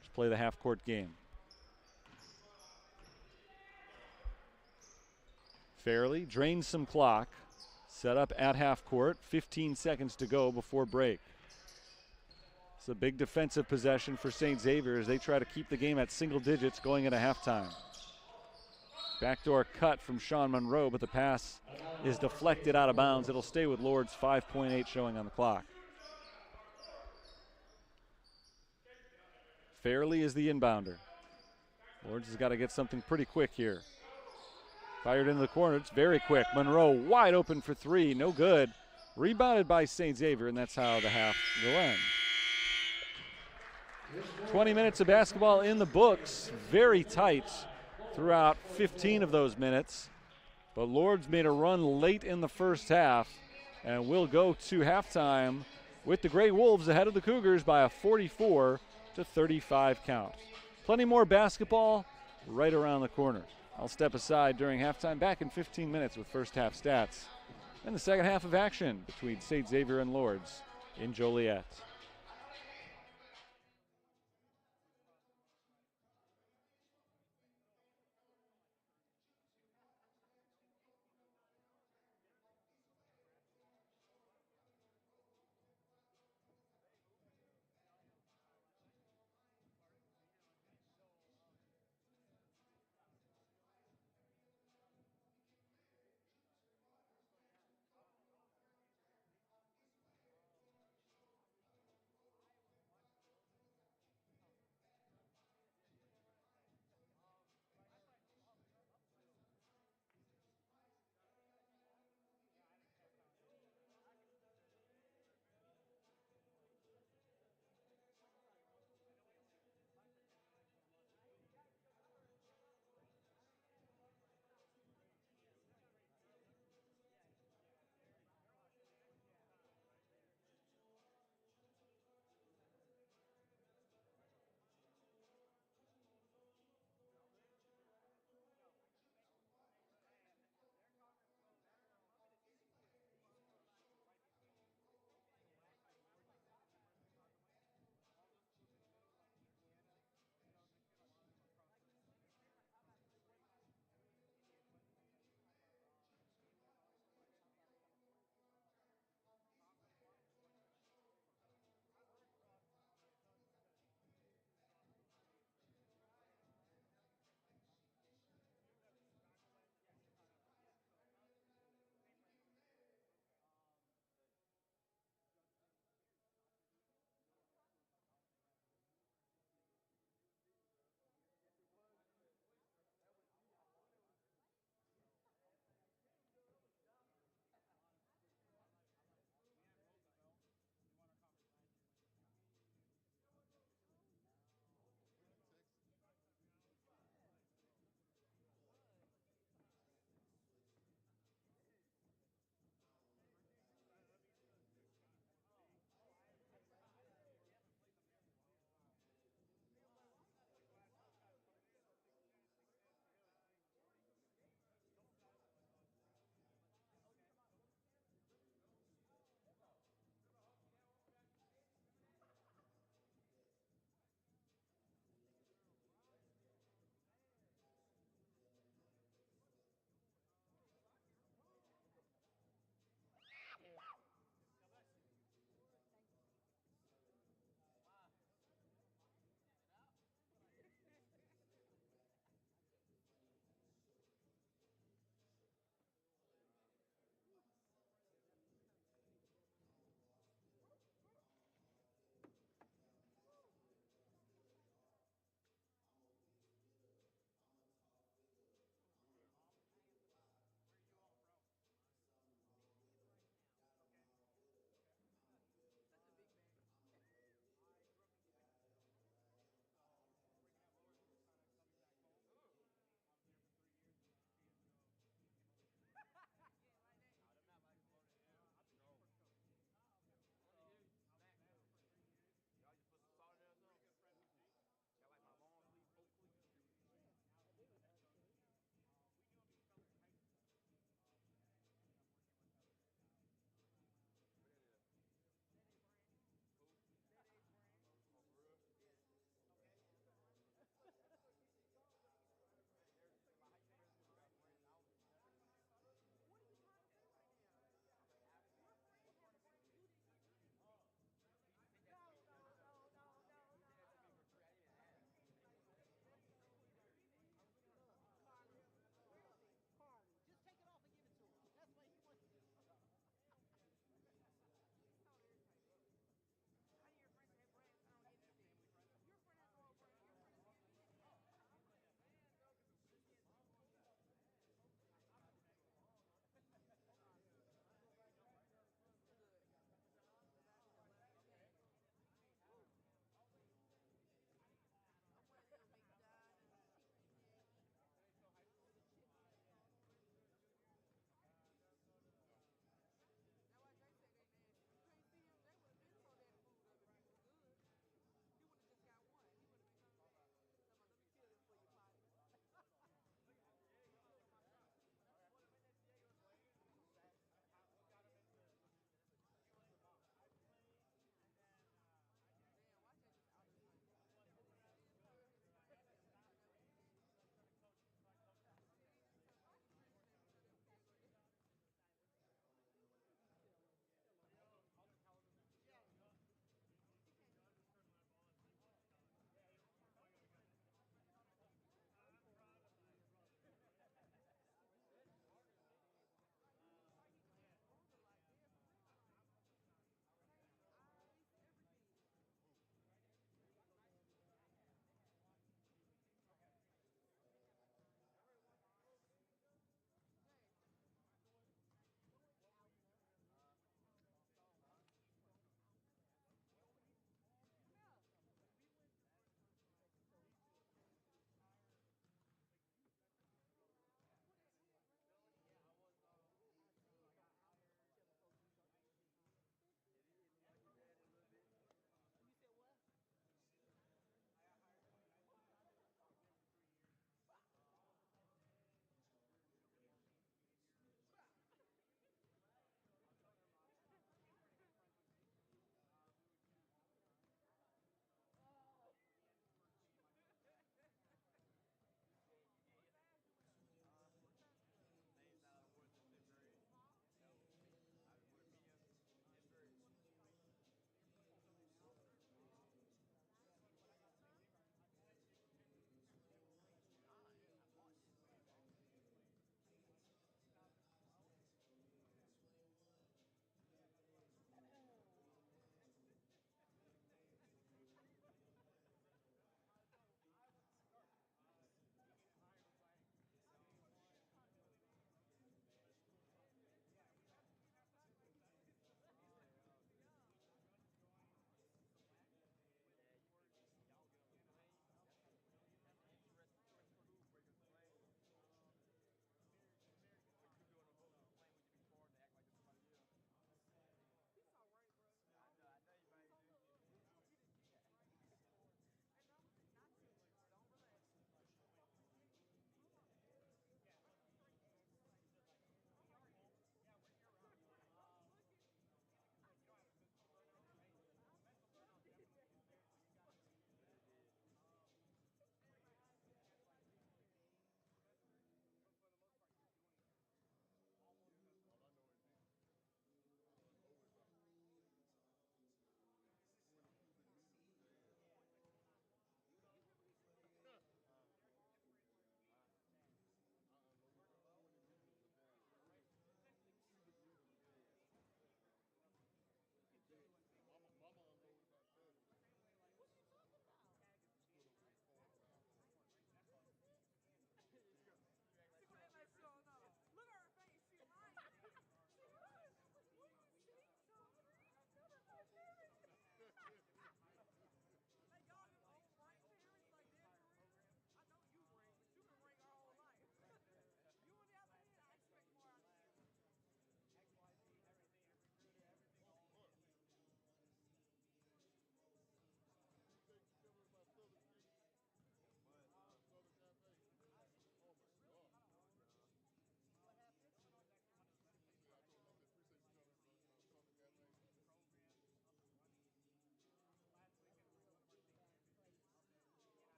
Just play the half-court game. Fairley drains some clock. Set up at half court. 15 seconds to go before break. It's a big defensive possession for St. Xavier as they try to keep the game at single digits going into halftime. Backdoor cut from Sean Monroe, but the pass is deflected out of bounds. It'll stay with Lourdes. 5.8 showing on the clock. Fairley is the inbounder. Lourdes has got to get something pretty quick here. Fired into the corner. It's very quick. Monroe wide open for three. No good. Rebounded by St. Xavier, and that's how the half will end. 20 minutes of basketball in the books. Very tight throughout 15 of those minutes. But Lourdes made a run late in the first half, and will go to halftime with the Gray Wolves ahead of the Cougars by a 44-35 count. Plenty more basketball right around the corner. I'll step aside during halftime. Back in 15 minutes with first half stats and the second half of action between St. Xavier and Lourdes in Joliet.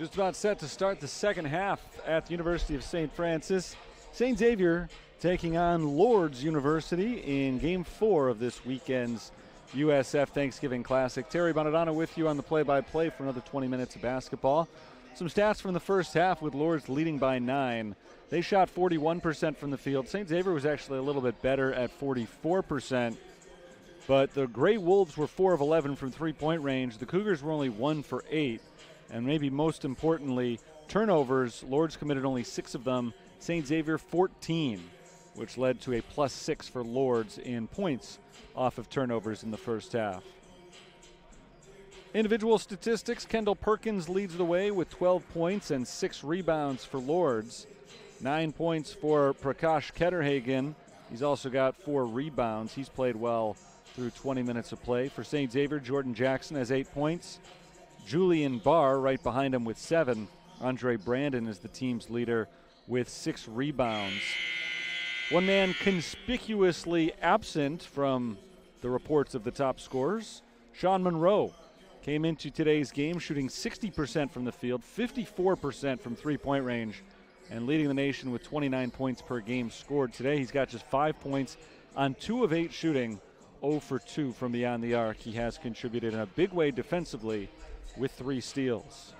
Just about set to start the second half at the University of St. Francis. St. Xavier taking on Lourdes University in Game 4 of this weekend's USF Thanksgiving Classic. Terry Bonadonna with you on the play-by-play for another 20 minutes of basketball. Some stats from the first half with Lourdes leading by 9. They shot 41% from the field. St. Xavier was actually a little bit better at 44%. But the Gray Wolves were 4 of 11 from three-point range. The Cougars were only 1 for 8. And maybe most importantly, turnovers. Lourdes committed only 6 of them. St. Xavier 14, which led to a +6 for Lourdes in points off of turnovers in the first half. Individual statistics, Kendall Perkins leads the way with 12 points and 6 rebounds for Lourdes. 9 points for Prakash Ketterhagen. He's also got 4 rebounds. He's played well through 20 minutes of play. For St. Xavier, Jordan Jackson has 8 points. Julian Barr right behind him with 7. Andre Brandon is the team's leader with 6 rebounds. One man conspicuously absent from the reports of the top scorers, Sean Monroe, came into today's game shooting 60% from the field, 54% from three-point range, and leading the nation with 29 points per game scored. Today he's got just 5 points on 2 of 8 shooting, 0 for 2 from beyond the arc. He has contributed in a big way defensively with 3 steals.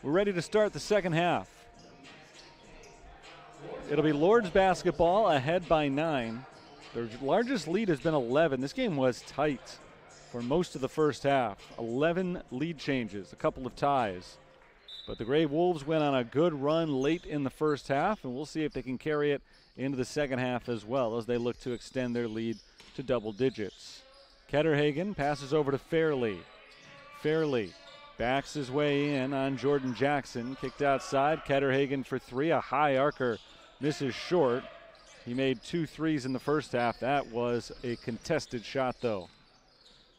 We're ready to start the second half. It'll be Lourdes basketball ahead by 9. Their largest lead has been 11. This game was tight for most of the first half. 11 lead changes, a couple of ties. But the Gray Wolves went on a good run late in the first half, and we'll see if they can carry it into the second half as well as they look to extend their lead to double digits. Ketterhagen passes over to Fairley. Fairley backs his way in on Jordan Jackson. Kicked outside. Ketterhagen for 3. A high arcer misses short. He made 2 threes in the first half. That was a contested shot, though.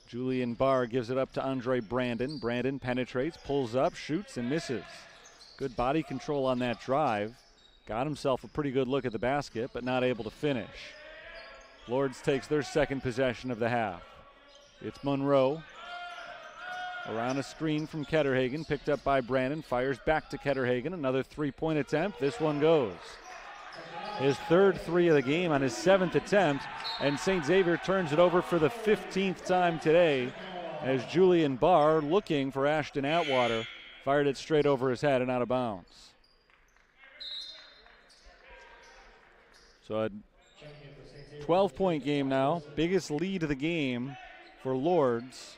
Julian Barr gives it up to Andre Brandon. Brandon penetrates, pulls up, shoots, and misses. Good body control on that drive. Got himself a pretty good look at the basket, but not able to finish. Lourdes takes their second possession of the half. It's Monroe. Around a screen from Ketterhagen, picked up by Brandon, fires back to Ketterhagen. Another three-point attempt. This one goes. His third 3 of the game on his 7th attempt, and St. Xavier turns it over for the 15th time today as Julian Barr, looking for Ashton Atwater, fired it straight over his head and out of bounds. So a 12-point game now, biggest lead of the game for Lourdes.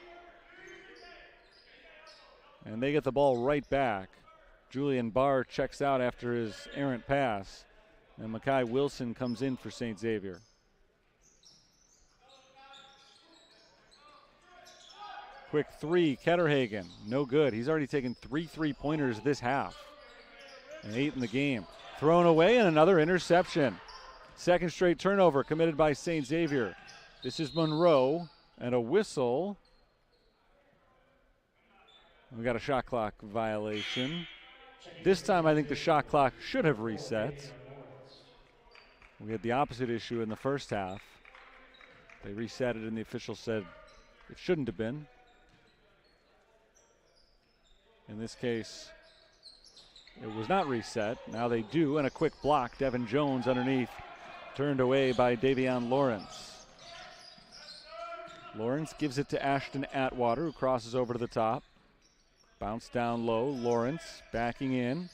And they get the ball right back. Julian Barr checks out after his errant pass. And Makai Wilson comes in for St. Xavier. Quick 3, Ketterhagen, no good. He's already taken 3 3-pointers this half. And 8 in the game. Thrown away and another interception. Second straight turnover committed by St. Xavier. This is Monroe and a whistle. We got a shot clock violation. This time I think the shot clock should have reset. We had the opposite issue in the first half. They reset it and the official said it shouldn't have been. In this case, it was not reset. Now they do, and a quick block. Devin Jones underneath, turned away by Davion Lawrence. Lawrence gives it to Ashton Atwater, who crosses over to the top. Bounce down low. Lawrence backing in.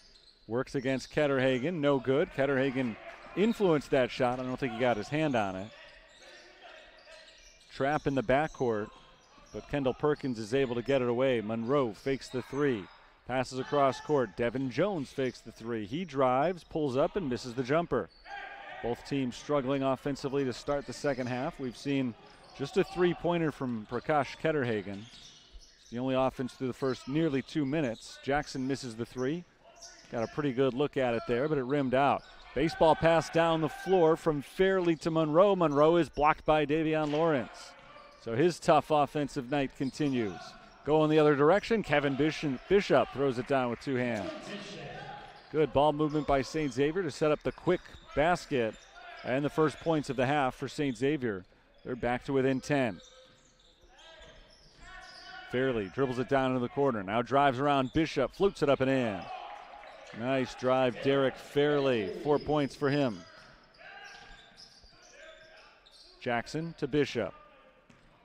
Works against Ketterhagen. No good. Ketterhagen influenced that shot. I don't think he got his hand on it. Trap in the backcourt, but Kendall Perkins is able to get it away. Monroe fakes the 3. Passes across court. Devin Jones fakes the 3. He drives, pulls up, and misses the jumper. Both teams struggling offensively to start the second half. We've seen just a 3-pointer from Prakash Ketterhagen. It's the only offense through the first nearly 2 minutes. Jackson misses the 3. Got a pretty good look at it there, but it rimmed out. Baseball pass down the floor from Fairley to Monroe. Monroe is blocked by Davion Lawrence. So his tough offensive night continues. Going the other direction, Kevin Bishop throws it down with 2 hands. Good ball movement by St. Xavier to set up the quick basket and the first points of the half for St. Xavier. They're back to within 10. Fairley dribbles it down into the corner. Now drives around Bishop, flutes it up and in. Nice drive, Derek Fairley. 4 points for him. Jackson to Bishop.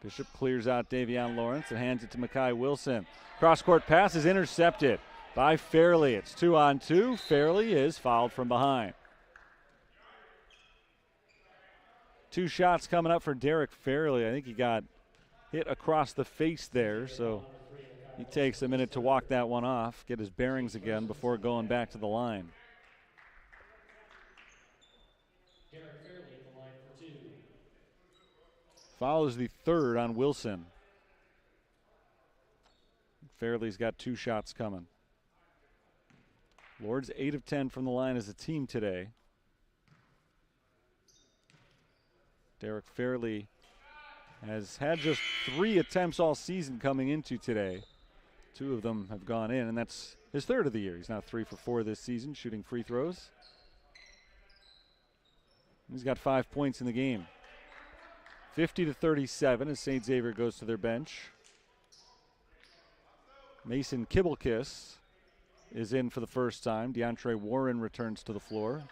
Bishop clears out Davion Lawrence and hands it to Makai Wilson. Cross-court pass is intercepted by Fairley. It's 2-on-2. Fairley is fouled from behind. 2 shots coming up for Derek Fairley. I think he got hit across the face there, so he takes a minute to walk that one off, get his bearings again before going back to the line. Foul is the 3rd on Wilson. Fairley's got 2 shots coming. Lourdes 8 of 10 from the line as a team today. Derek Fairley has had just 3 attempts all season coming into today. 2 of them have gone in, and that's his 3rd of the year. He's now 3 for 4 this season, shooting free throws. He's got 5 points in the game. 50-37 as St. Xavier goes to their bench. Mason Kibblekiss is in for the first time. DeAndre Warren returns to the floor.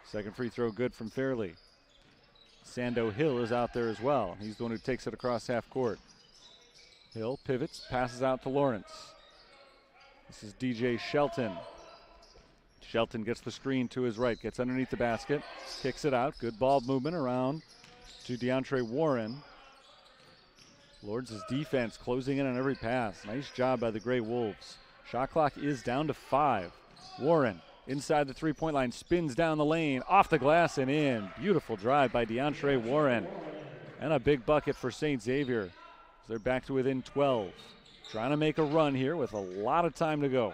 Second free throw good from Fairley. Sando Hill is out there as well. He's the one who takes it across half court. Hill pivots, passes out to Lawrence. This is DJ Shelton. Shelton gets the screen to his right, gets underneath the basket, kicks it out. Good ball movement around to DeAndre Warren. Lourdes' defense closing in on every pass. Nice job by the Gray Wolves. Shot clock is down to 5. Warren inside the three-point line, spins down the lane, off the glass and in. Beautiful drive by DeAndre Warren. And a big bucket for St. Xavier. They're back to within 12. Trying to make a run here with a lot of time to go.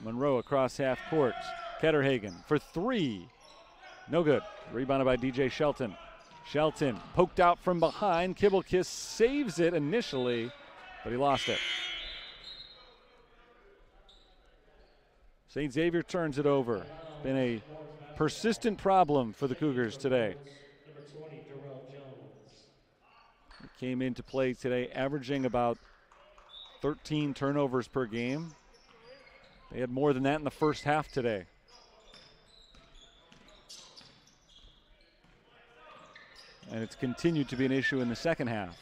Monroe across half court. Ketterhagen for 3. No good. Rebounded by DJ Shelton. Shelton poked out from behind. Kibblekiss saves it initially, but he lost it. St. Xavier turns it over. It's been a persistent problem for the Cougars today. He came into play today averaging about 13 turnovers per game. They had more than that in the first half today. And it's continued to be an issue in the second half.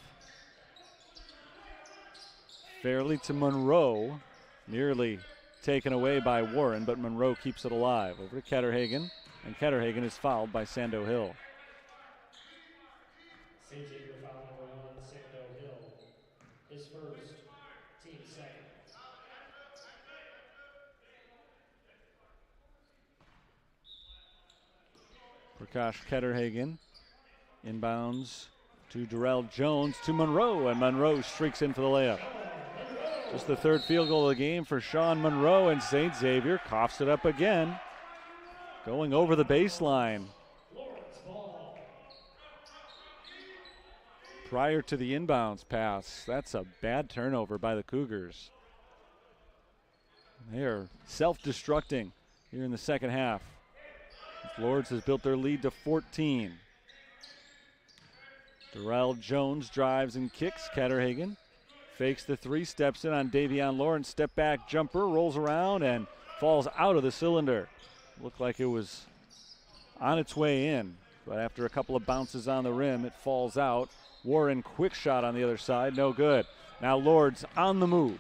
Fairley to Monroe, nearly taken away by Warren, but Monroe keeps it alive. Over to Ketterhagen, and Ketterhagen is fouled by Sando Hill. St. Xavier foul number 1, Sando Hill. His first, team second. Prakash Ketterhagen inbounds to Darrell Jones to Monroe, and Monroe streaks in for the layup. Just the 3rd field goal of the game for Sean Monroe, and St. Xavier coughs it up again. Going over the baseline. Prior to the inbounds pass, that's a bad turnover by the Cougars. They are self-destructing here in the second half. Lourdes has built their lead to 14. Darrell Jones drives and kicks. Ketterhagen fakes the 3, steps in on Davion Lawrence. Step back jumper, rolls around and falls out of the cylinder. Looked like it was on its way in, but after a couple of bounces on the rim, it falls out. Warren, quick shot on the other side, no good. Now Lourdes on the move.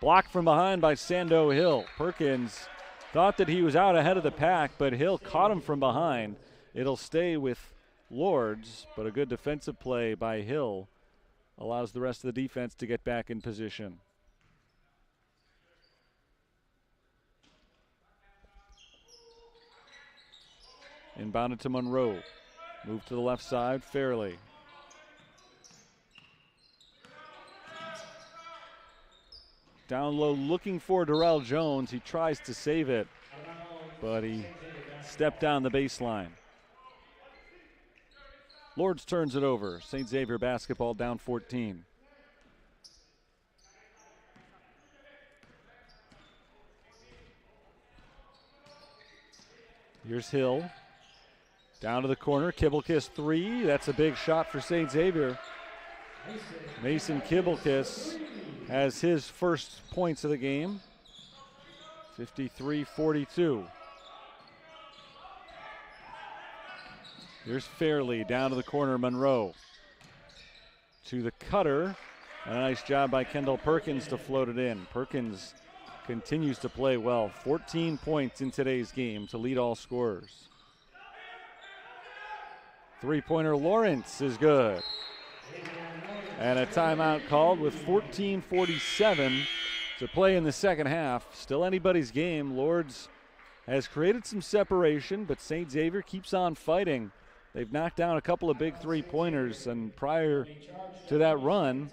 Blocked from behind by Sando Hill. Perkins thought that he was out ahead of the pack, but Hill caught him from behind. It'll stay with Lourdes, but a good defensive play by Hill allows the rest of the defense to get back in position. Inbounded to Monroe. Move to the left side, Fairley. Down low looking for Darrell Jones. He tries to save it, but he stepped down the baseline. Lourdes turns it over. St. Xavier basketball down 14. Here's Hill. Down to the corner. Kibblekiss 3. That's a big shot for St. Xavier. Mason Kibelkiss has his first points of the game, 53-42. Here's Fairley down to the corner, Monroe. To the cutter, and a nice job by Kendall Perkins to float it in. Perkins continues to play well. 14 points in today's game to lead all scorers. Three-pointer Lawrence is good. And a timeout called with 14:47 to play in the second half. Still anybody's game. Lourdes has created some separation, but St. Xavier keeps on fighting. They've knocked down a couple of big three-pointers, and prior to that run,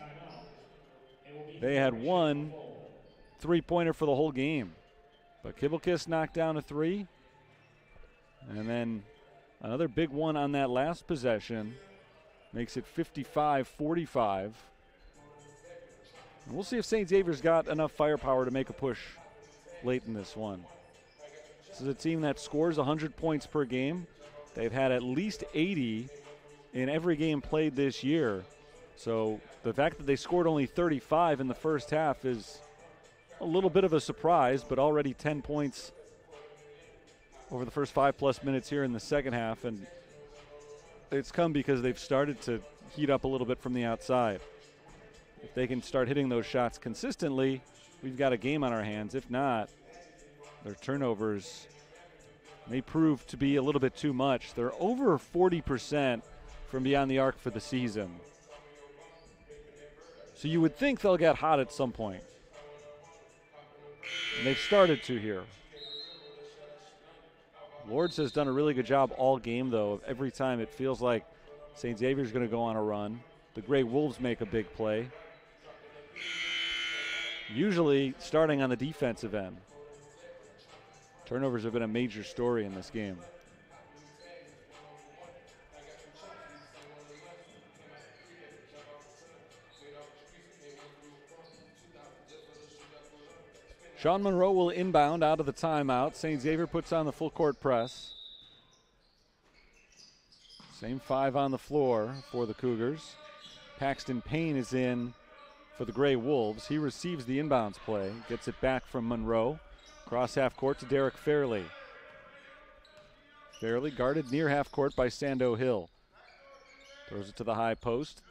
they had one three-pointer for the whole game. But Kibelkiss knocked down a three, and then another big one on that last possession makes it 55-45. And we'll see if St. Xavier's got enough firepower to make a push late in this one. This is a team that scores 100 points per game. They've had at least 80 in every game played this year. So the fact that they scored only 35 in the first half is a little bit of a surprise, but already 10 points over the first 5+ minutes here in the second half. And it's come because they've started to heat up a little bit from the outside. If they can start hitting those shots consistently, we've got a game on our hands. If not, their turnovers may prove to be a little bit too much. They're over 40% from beyond the arc for the season. So you would think they'll get hot at some point. And they've started to here. Lourdes has done a really good job all game, though, of every time it feels like St. Xavier's going to go on a run. The Gray Wolves make a big play. Usually starting on the defensive end. Turnovers have been a major story in this game. Sean Monroe will inbound out of the timeout. St. Xavier puts on the full court press. Same five on the floor for the Cougars. Paxton Payne is in for the Gray Wolves. He receives the inbounds play, gets it back from Monroe. Cross half court to Derek Fairley. Fairley guarded near half court by Sando Hill. Throws it to the high post.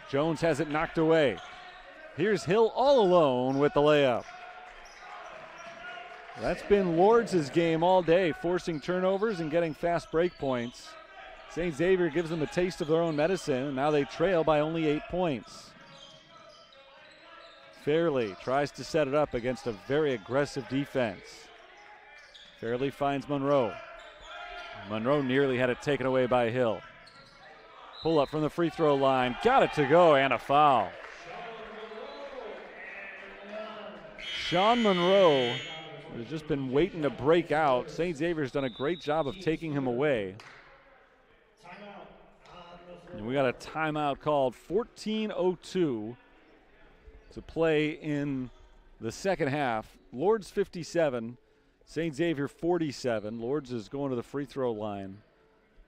Jones has it knocked away. Here's Hill all alone with the layup. That's been Lourdes' game all day, forcing turnovers and getting fast break points. St. Xavier gives them a taste of their own medicine, and now they trail by only 8 points. Fairley tries to set it up against a very aggressive defense. Fairley finds Monroe. Monroe nearly had it taken away by Hill. Pull up from the free throw line. Got it to go, and a foul. Sean Monroe has just been waiting to break out. St. Xavier's done a great job of taking him away. And we got a timeout called. 14:02 to play in the second half. Lourdes 57, St. Xavier 47. Lourdes is going to the free throw line.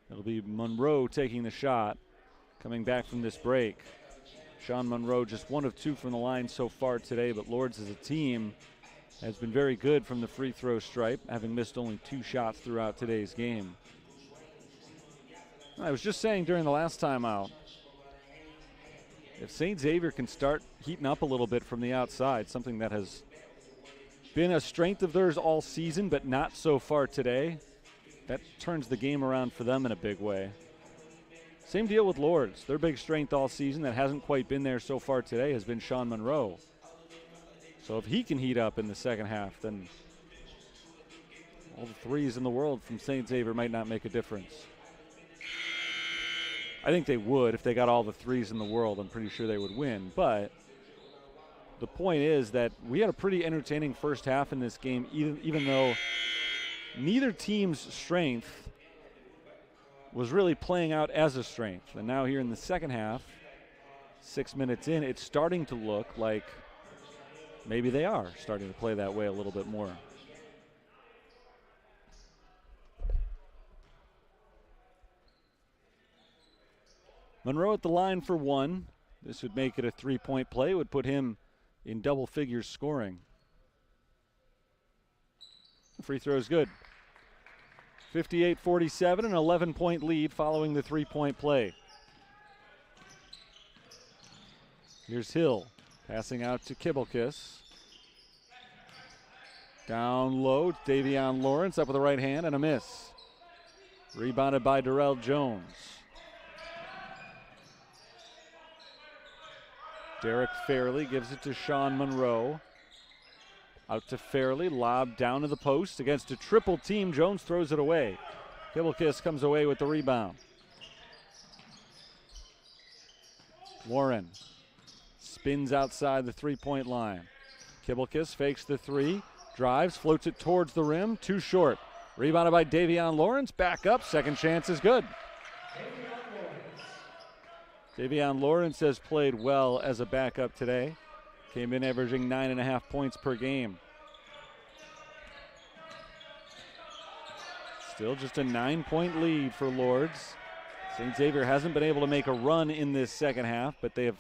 It'll be Monroe taking the shot, coming back from this break. Sean Monroe just 1 of 2 from the line so far today, but Lourdes as a team has been very good from the free throw stripe, having missed only 2 shots throughout today's game. I was just saying during the last timeout, if St. Xavier can start heating up a little bit from the outside, something that has been a strength of theirs all season, but not so far today, that turns the game around for them in a big way. Same deal with Lourdes. Their big strength all season that hasn't quite been there so far today has been Sean Monroe. So if he can heat up in the second half, then all the threes in the world from St. Xavier might not make a difference. I think they would if they got all the threes in the world. I'm pretty sure they would win. But the point is that we had a pretty entertaining first half in this game, even though neither team's strength was really playing out as a strength. And now here in the second half, 6 minutes in, it's starting to look like maybe they are starting to play that way a little bit more. Monroe at the line for one. This would make it a 3-point play, would put him in double figures scoring. The free throw is good. 58-47, an 11-point lead following the 3-point play. Here's Hill, passing out to Kibelkiss. Down low, Davion Lawrence up with the right hand and a miss. Rebounded by Darrell Jones. Derek Fairley gives it to Sean Monroe. Out to Fairley, lob down to the post against a triple team. Jones throws it away. Kibelkiss comes away with the rebound. Warren spins outside the 3-point line. Kibelkiss fakes the three, drives, floats it towards the rim, too short. Rebounded by Davion Lawrence, back up, second chance is good. Davion Lawrence has played well as a backup today. Came in averaging 9.5 points per game. Still just a 9-point lead for Lourdes. St. Xavier hasn't been able to make a run in this second half, but they have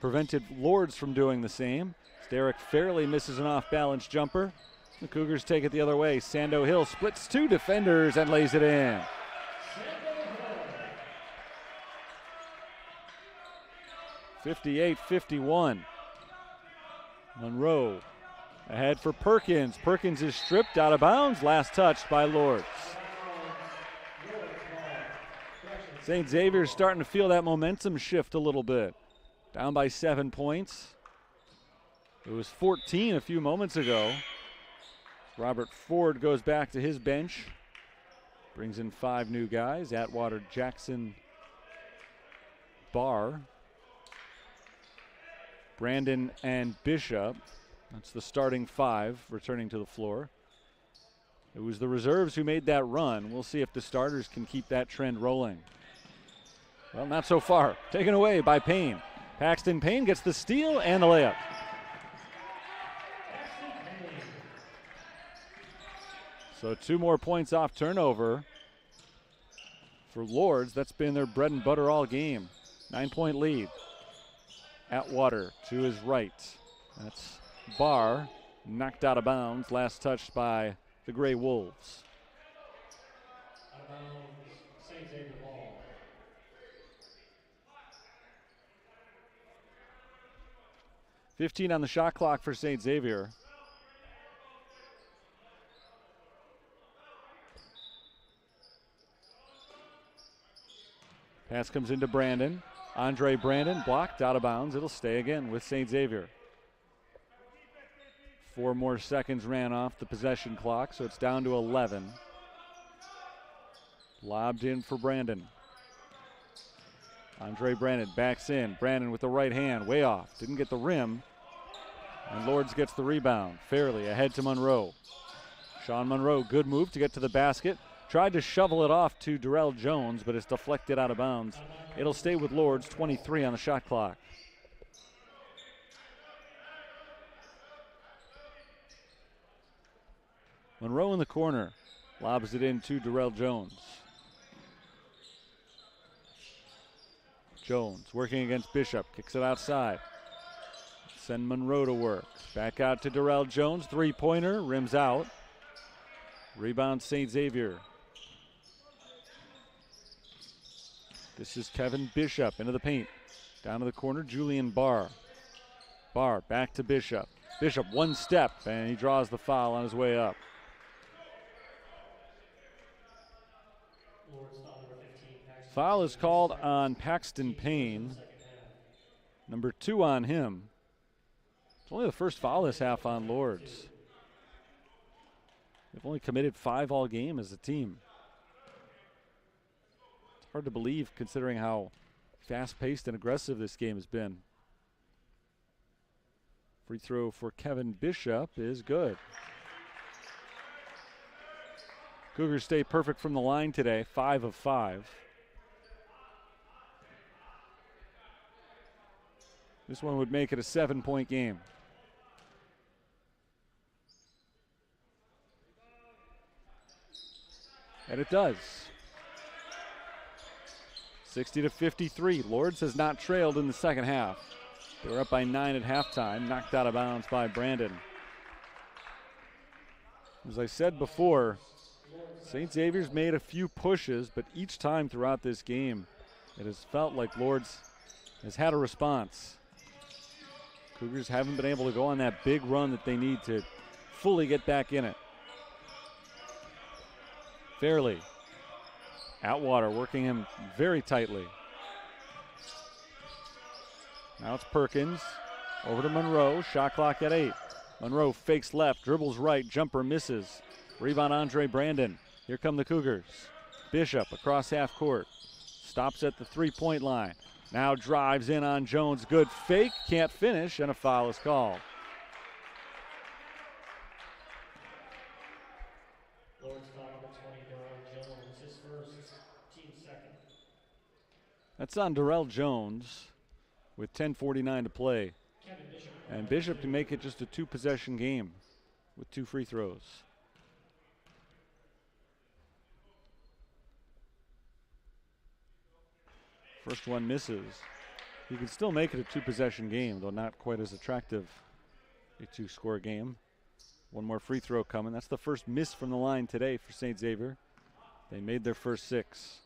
prevented Lourdes from doing the same. Derek Fairley misses an off-balance jumper. The Cougars take it the other way. Sando Hill splits two defenders and lays it in. 58-51. Monroe ahead for Perkins. Perkins is stripped out of bounds. Last touched by Lourdes. St. Xavier's starting to feel that momentum shift a little bit. Down by 7 points. It was 14 a few moments ago. Robert Ford goes back to his bench. Brings in 5 new guys. Atwater, Jackson, Barr, Brandon, and Bishop. That's the starting 5 returning to the floor. It was the reserves who made that run. We'll see if the starters can keep that trend rolling. Well, not so far. Taken away by Payne. Paxton Payne gets the steal and the layup. So 2 more points off turnover for Lourdes. That's been their bread and butter all game. 9-point lead. Atwater to his right. That's Barr, knocked out of bounds. Last touched by the Gray Wolves. Out of bounds, St. Xavier ball. 15 on the shot clock for St. Xavier. Pass comes into Brandon. Andre Brandon blocked out of bounds. It'll stay again with St. Xavier. 4 more seconds ran off the possession clock, so it's down to 11. Lobbed in for Brandon. Andre Brandon backs in. Brandon with the right hand, way off. Didn't get the rim. And Lourdes gets the rebound. Fairley ahead to Monroe. Sean Monroe, good move to get to the basket. Tried to shovel it off to Darrell Jones, but it's deflected out of bounds. It'll stay with Lourdes, 23 on the shot clock. Monroe in the corner, lobs it in to Darrell Jones. Jones working against Bishop, kicks it outside. Send Monroe to work. Back out to Darrell Jones, 3-pointer, rims out. Rebound St. Xavier. This is Kevin Bishop into the paint. Down to the corner, Julian Barr. Barr back to Bishop. Bishop 1 step, and he draws the foul on his way up. Foul is called on Paxton Payne. Number 2 on him. It's only the first foul this half on Lourdes. They've only committed 5 all game as a team. It's hard to believe considering how fast-paced and aggressive this game has been. Free throw for Kevin Bishop is good. Cougars stay perfect from the line today, 5 of 5. This one would make it a 7-point game. And it does. 60-53. Lourdes has not trailed in the second half. They were up by 9 at halftime, knocked out of bounds by Brandon. As I said before, St. Xavier's made a few pushes, but each time throughout this game, it has felt like Lourdes has had a response. Cougars haven't been able to go on that big run that they need to fully get back in it. Fairley, Atwater working him very tightly. Now it's Perkins, over to Monroe, shot clock at 8. Monroe fakes left, dribbles right, jumper misses. Rebound Andre Brandon. Here come the Cougars. Bishop across half court, stops at the three-point line. Now drives in on Jones, good fake, can't finish, and a foul is called. That's on Darrell Jones with 10:49 to play. And Bishop can make it just a two-possession game with 2 free throws. First one misses. He can still make it a two-possession game, though not quite as attractive a two-score game. One more free throw coming. That's the first miss from the line today for St. Xavier. They made their first 6.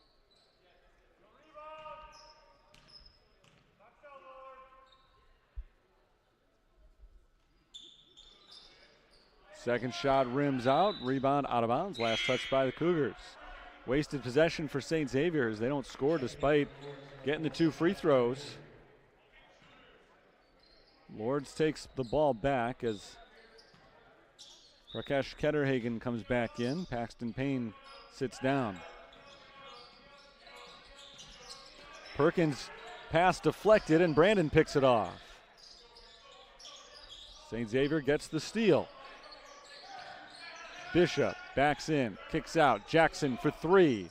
Second shot rims out, rebound out of bounds. Last touch by the Cougars. Wasted possession for St. Xavier as they don't score despite getting the 2 free throws. Lourdes takes the ball back as Rakesh Ketterhagen comes back in. Paxton Payne sits down. Perkins pass deflected and Brandon picks it off. St. Xavier gets the steal. Bishop backs in, kicks out. Jackson for 3.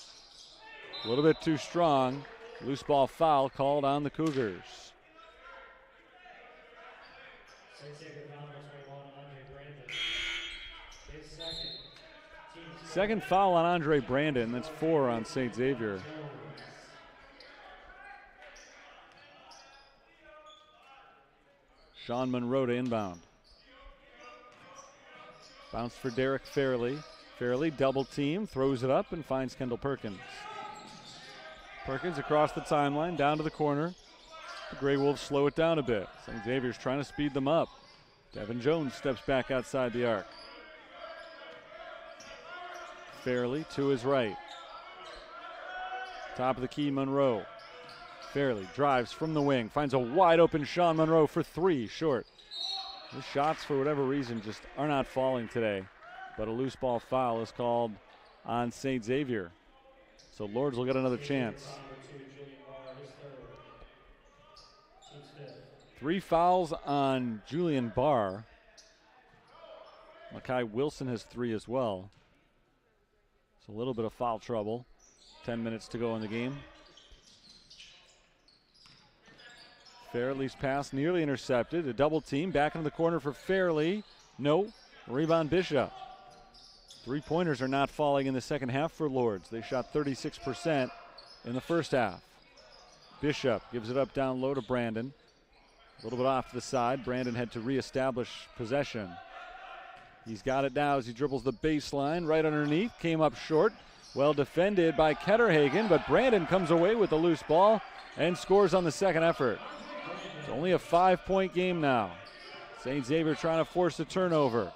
A little bit too strong. Loose ball foul called on the Cougars. Second foul on Andre Brandon. That's 4 on St. Xavier. Sean Monroe to inbound. Bounce for Derek Fairley. Fairley double team, throws it up and finds Kendall Perkins. Perkins across the timeline, down to the corner. The Grey Wolves slow it down a bit. St. Xavier's trying to speed them up. Devin Jones steps back outside the arc. Fairley to his right. Top of the key, Monroe. Fairley drives from the wing, finds a wide open Sean Monroe for 3, short. His shots, for whatever reason, just are not falling today. But a loose ball foul is called on St. Xavier. So Lourdes will get another chance. 3 fouls on Julian Barr. Makai Wilson has 3 as well. So a little bit of foul trouble. 10 minutes to go in the game. Fairley's pass nearly intercepted. A double team back into the corner for Fairley. No. Rebound Bishop. 3-pointers are not falling in the second half for Lourdes. They shot 36% in the first half. Bishop gives it up down low to Brandon. A little bit off to the side. Brandon had to reestablish possession. He's got it now as he dribbles the baseline right underneath. Came up short. Well defended by Ketterhagen, but Brandon comes away with the loose ball and scores on the second effort. It's only a 5-point game now. St. Xavier trying to force a turnover.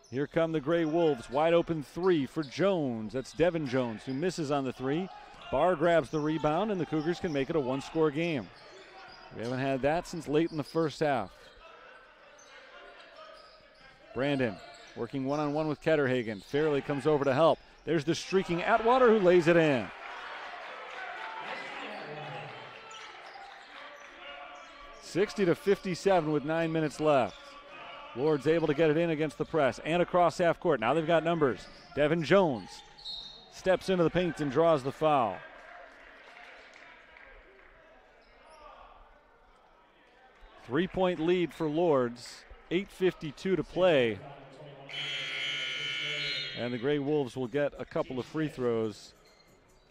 Here come the Grey Wolves. Wide open 3 for Jones. That's Devin Jones who misses on the 3. Barr grabs the rebound and the Cougars can make it a 1-score game. We haven't had that since late in the first half. Brandon working one-on-one with Ketterhagen. Fairley comes over to help. There's the streaking Atwater who lays it in. (60-57) with 9 minutes left. Lourdes able to get it in against the press and across half court. Now they've got numbers. Devin Jones steps into the paint and draws the foul. Three-point lead for Lourdes. 8:52 to play. And the Grey Wolves will get a couple of free throws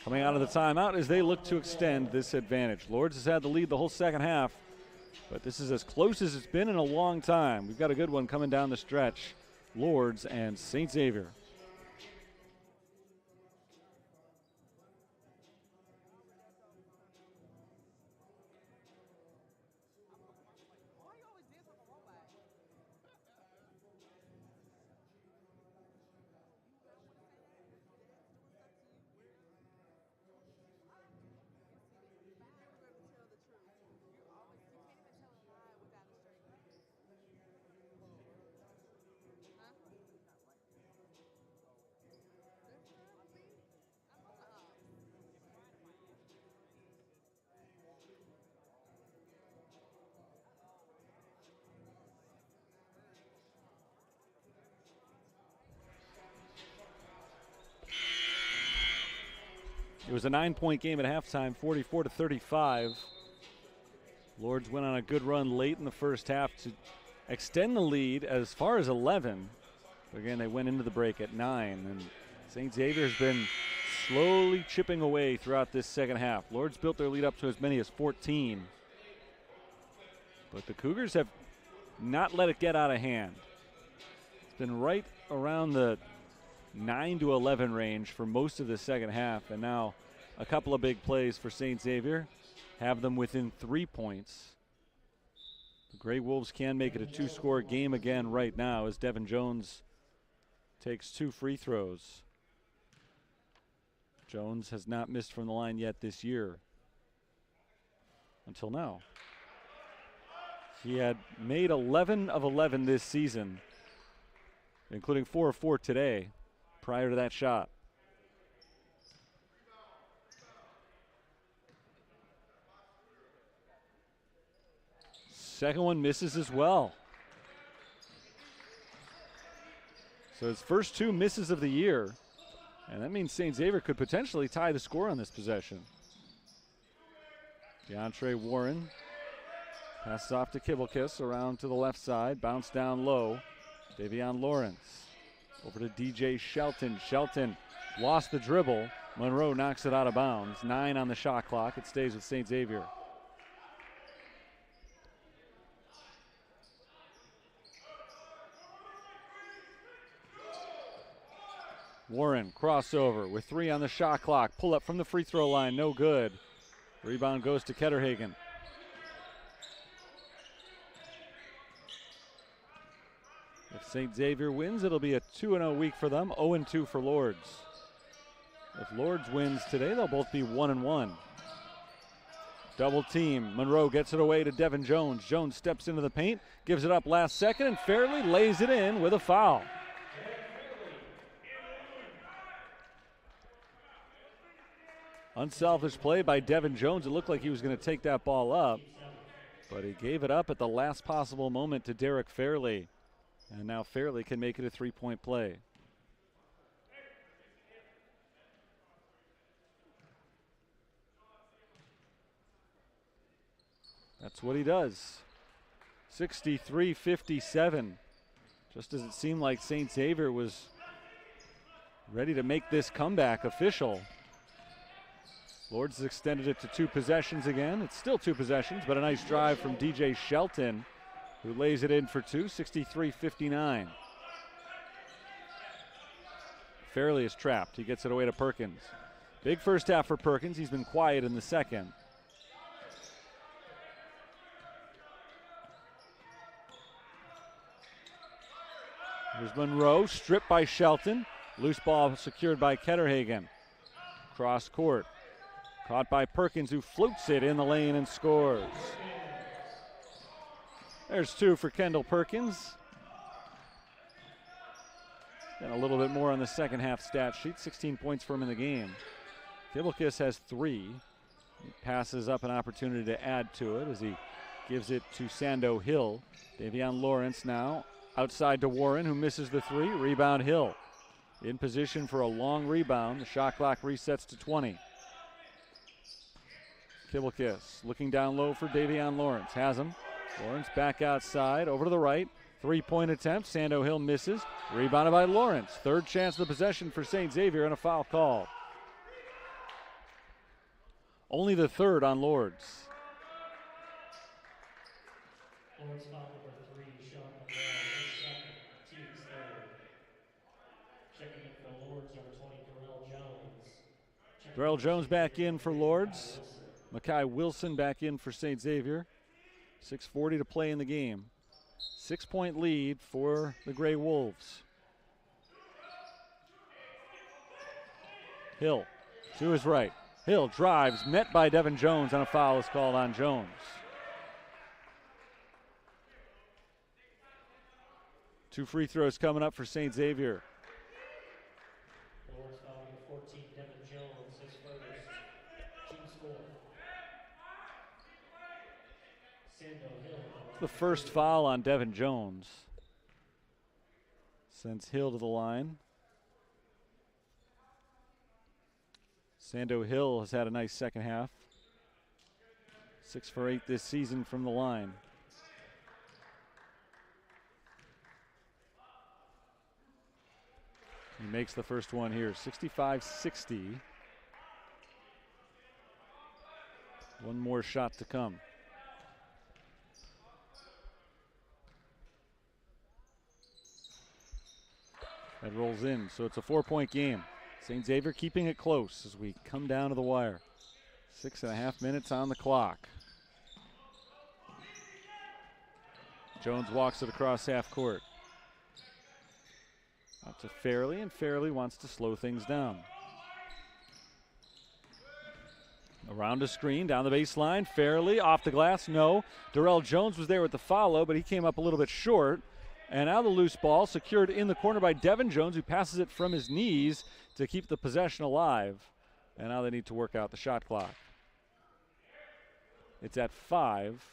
coming out of the timeout as they look to extend this advantage. Lourdes has had the lead the whole second half, but this is as close as it's been in a long time. We've got a good one coming down the stretch. Lourdes and St. Xavier. It was a 9-point game at halftime, 44-35. Lourdes went on a good run late in the first half to extend the lead as far as 11. But again, they went into the break at 9. And St. Xavier has been slowly chipping away throughout this second half. Lourdes built their lead up to as many as 14. But the Cougars have not let it get out of hand. It's been right around the 9 to 11 range for most of the second half, and now a couple of big plays for St. Xavier have them within 3 points. The Grey Wolves can make it a 2-score game again right now as Devin Jones takes 2 free throws. Jones has not missed from the line yet this year until now. He had made 11 of 11 this season, including 4 of 4 today. Prior to that shot. Second one misses as well. So his first 2 misses of the year, and that means St. Xavier could potentially tie the score on this possession. DeAndre Warren passes off to Kibblekiss around to the left side, bounce down low. Davion Lawrence. Over to DJ Shelton. Shelton lost the dribble. Monroe knocks it out of bounds. 9 on the shot clock. It stays with St. Xavier. Warren crossover with 3 on the shot clock. Pull up from the free throw line. No good. Rebound goes to Ketterhagen. If St. Xavier wins, it'll be a 2-0 week for them, 0-2 for Lourdes. If Lourdes wins today, they'll both be 1-1. Double team. Monroe gets it away to Devin Jones. Jones steps into the paint, gives it up last second, and Fairley lays it in with a foul. Unselfish play by Devin Jones. It looked like he was going to take that ball up, but he gave it up at the last possible moment to Derek Fairley. And now Fairley can make it a 3-point play. That's what he does. 63-57. Just as it seemed like St. Xavier was ready to make this comeback official. Lourdes has extended it to 2 possessions again. It's still 2 possessions, but a nice drive from DJ Shelton, who lays it in for 2, 63-59. Fairley is trapped. He gets it away to Perkins. Big first half for Perkins. He's been quiet in the second. Here's Monroe, stripped by Shelton. Loose ball secured by Ketterhagen. Cross court. Caught by Perkins, who floats it in the lane and scores. There's 2 for Kendall Perkins. And a little bit more on the second half stat sheet. 16 points for him in the game. Kibblekiss has 3. He passes up an opportunity to add to it as he gives it to Sando Hill. Davion Lawrence now outside to Warren, who misses the 3. Rebound Hill. In position for a long rebound. The shot clock resets to 20. Kibblekiss looking down low for Davion Lawrence. Has him. Lawrence back outside, over to the right. 3-point attempt. Sando Hill misses. Rebounded by Lawrence. 3rd chance of the possession for St. Xavier and a foul call. Only the third on Lourdes. Lourdes foul number 3, Sean McGraw, his second, team's third. Checking in for Lourdes, number 20, Darrell Jones back in for Lourdes. Mackay Wilson back in for St. Xavier. 6:40 to play in the game. 6-point lead for the Gray Wolves. Hill to his right. Hill drives, met by Devin Jones, and a foul is called on Jones. Two free throws coming up for St. Xavier. Lourdes foul number 14, Devin Jones, his first. Team's fourth. Sando Hill. The first foul on Devin Jones. Sends Hill to the line. Sando Hill has had a nice second half. 6 for 8 this season from the line. He makes the first one here, 65-60. One more shot to come. That rolls in, so it's a 4-point game. St. Xavier keeping it close as we come down to the wire. 6.5 minutes on the clock. Jones walks it across half court. Out to Fairley, and Fairley wants to slow things down. Around a screen, down the baseline. Fairley off the glass, no. Darrell Jones was there with the follow, but he came up a little bit short. And now the loose ball secured in the corner by Devin Jones, who passes it from his knees to keep the possession alive. And now they need to work out the shot clock. It's at 5.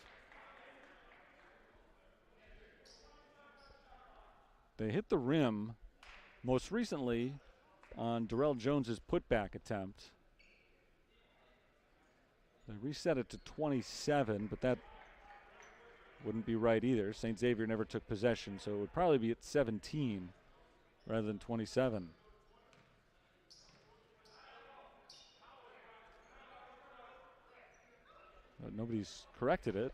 They hit the rim most recently on Darrell Jones's putback attempt. They reset it to 27, but that wouldn't be right either. St. Xavier never took possession, so it would probably be at 17 rather than 27. But nobody's corrected it.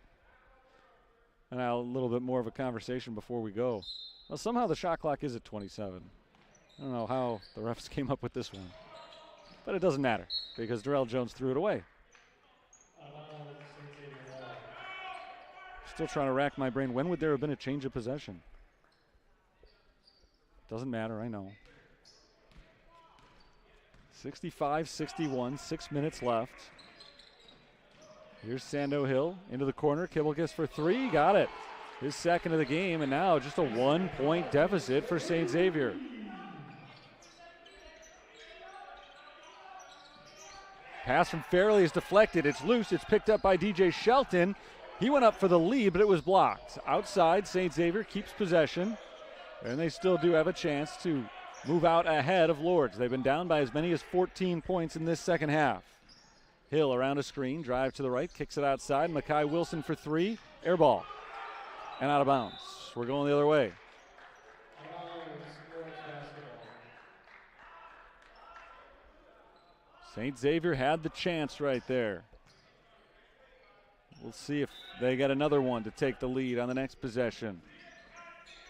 And now a little bit more of a conversation before we go. Well, somehow the shot clock is at 27. I don't know how the refs came up with this one. But it doesn't matter because Darrell Jones threw it away. Still trying to rack my brain. When would there have been a change of possession? Doesn't matter, I know. 65-61, 6 minutes left. Here's Sando Hill into the corner. Kibelkis for 3, got it. His second of the game, and now just a 1-point deficit for St. Xavier. Pass from Fairley is deflected. It's loose. It's picked up by DJ Shelton. He went up for the lead, but it was blocked. Outside, St. Xavier keeps possession, and they still do have a chance to move out ahead of Lourdes. They've been down by as many as 14 points in this second half. Hill around a screen, drive to the right, kicks it outside. Mackay Wilson for 3, air ball, and out of bounds. We're going the other way. St. Xavier had the chance right there. We'll see if they get another one to take the lead on the next possession.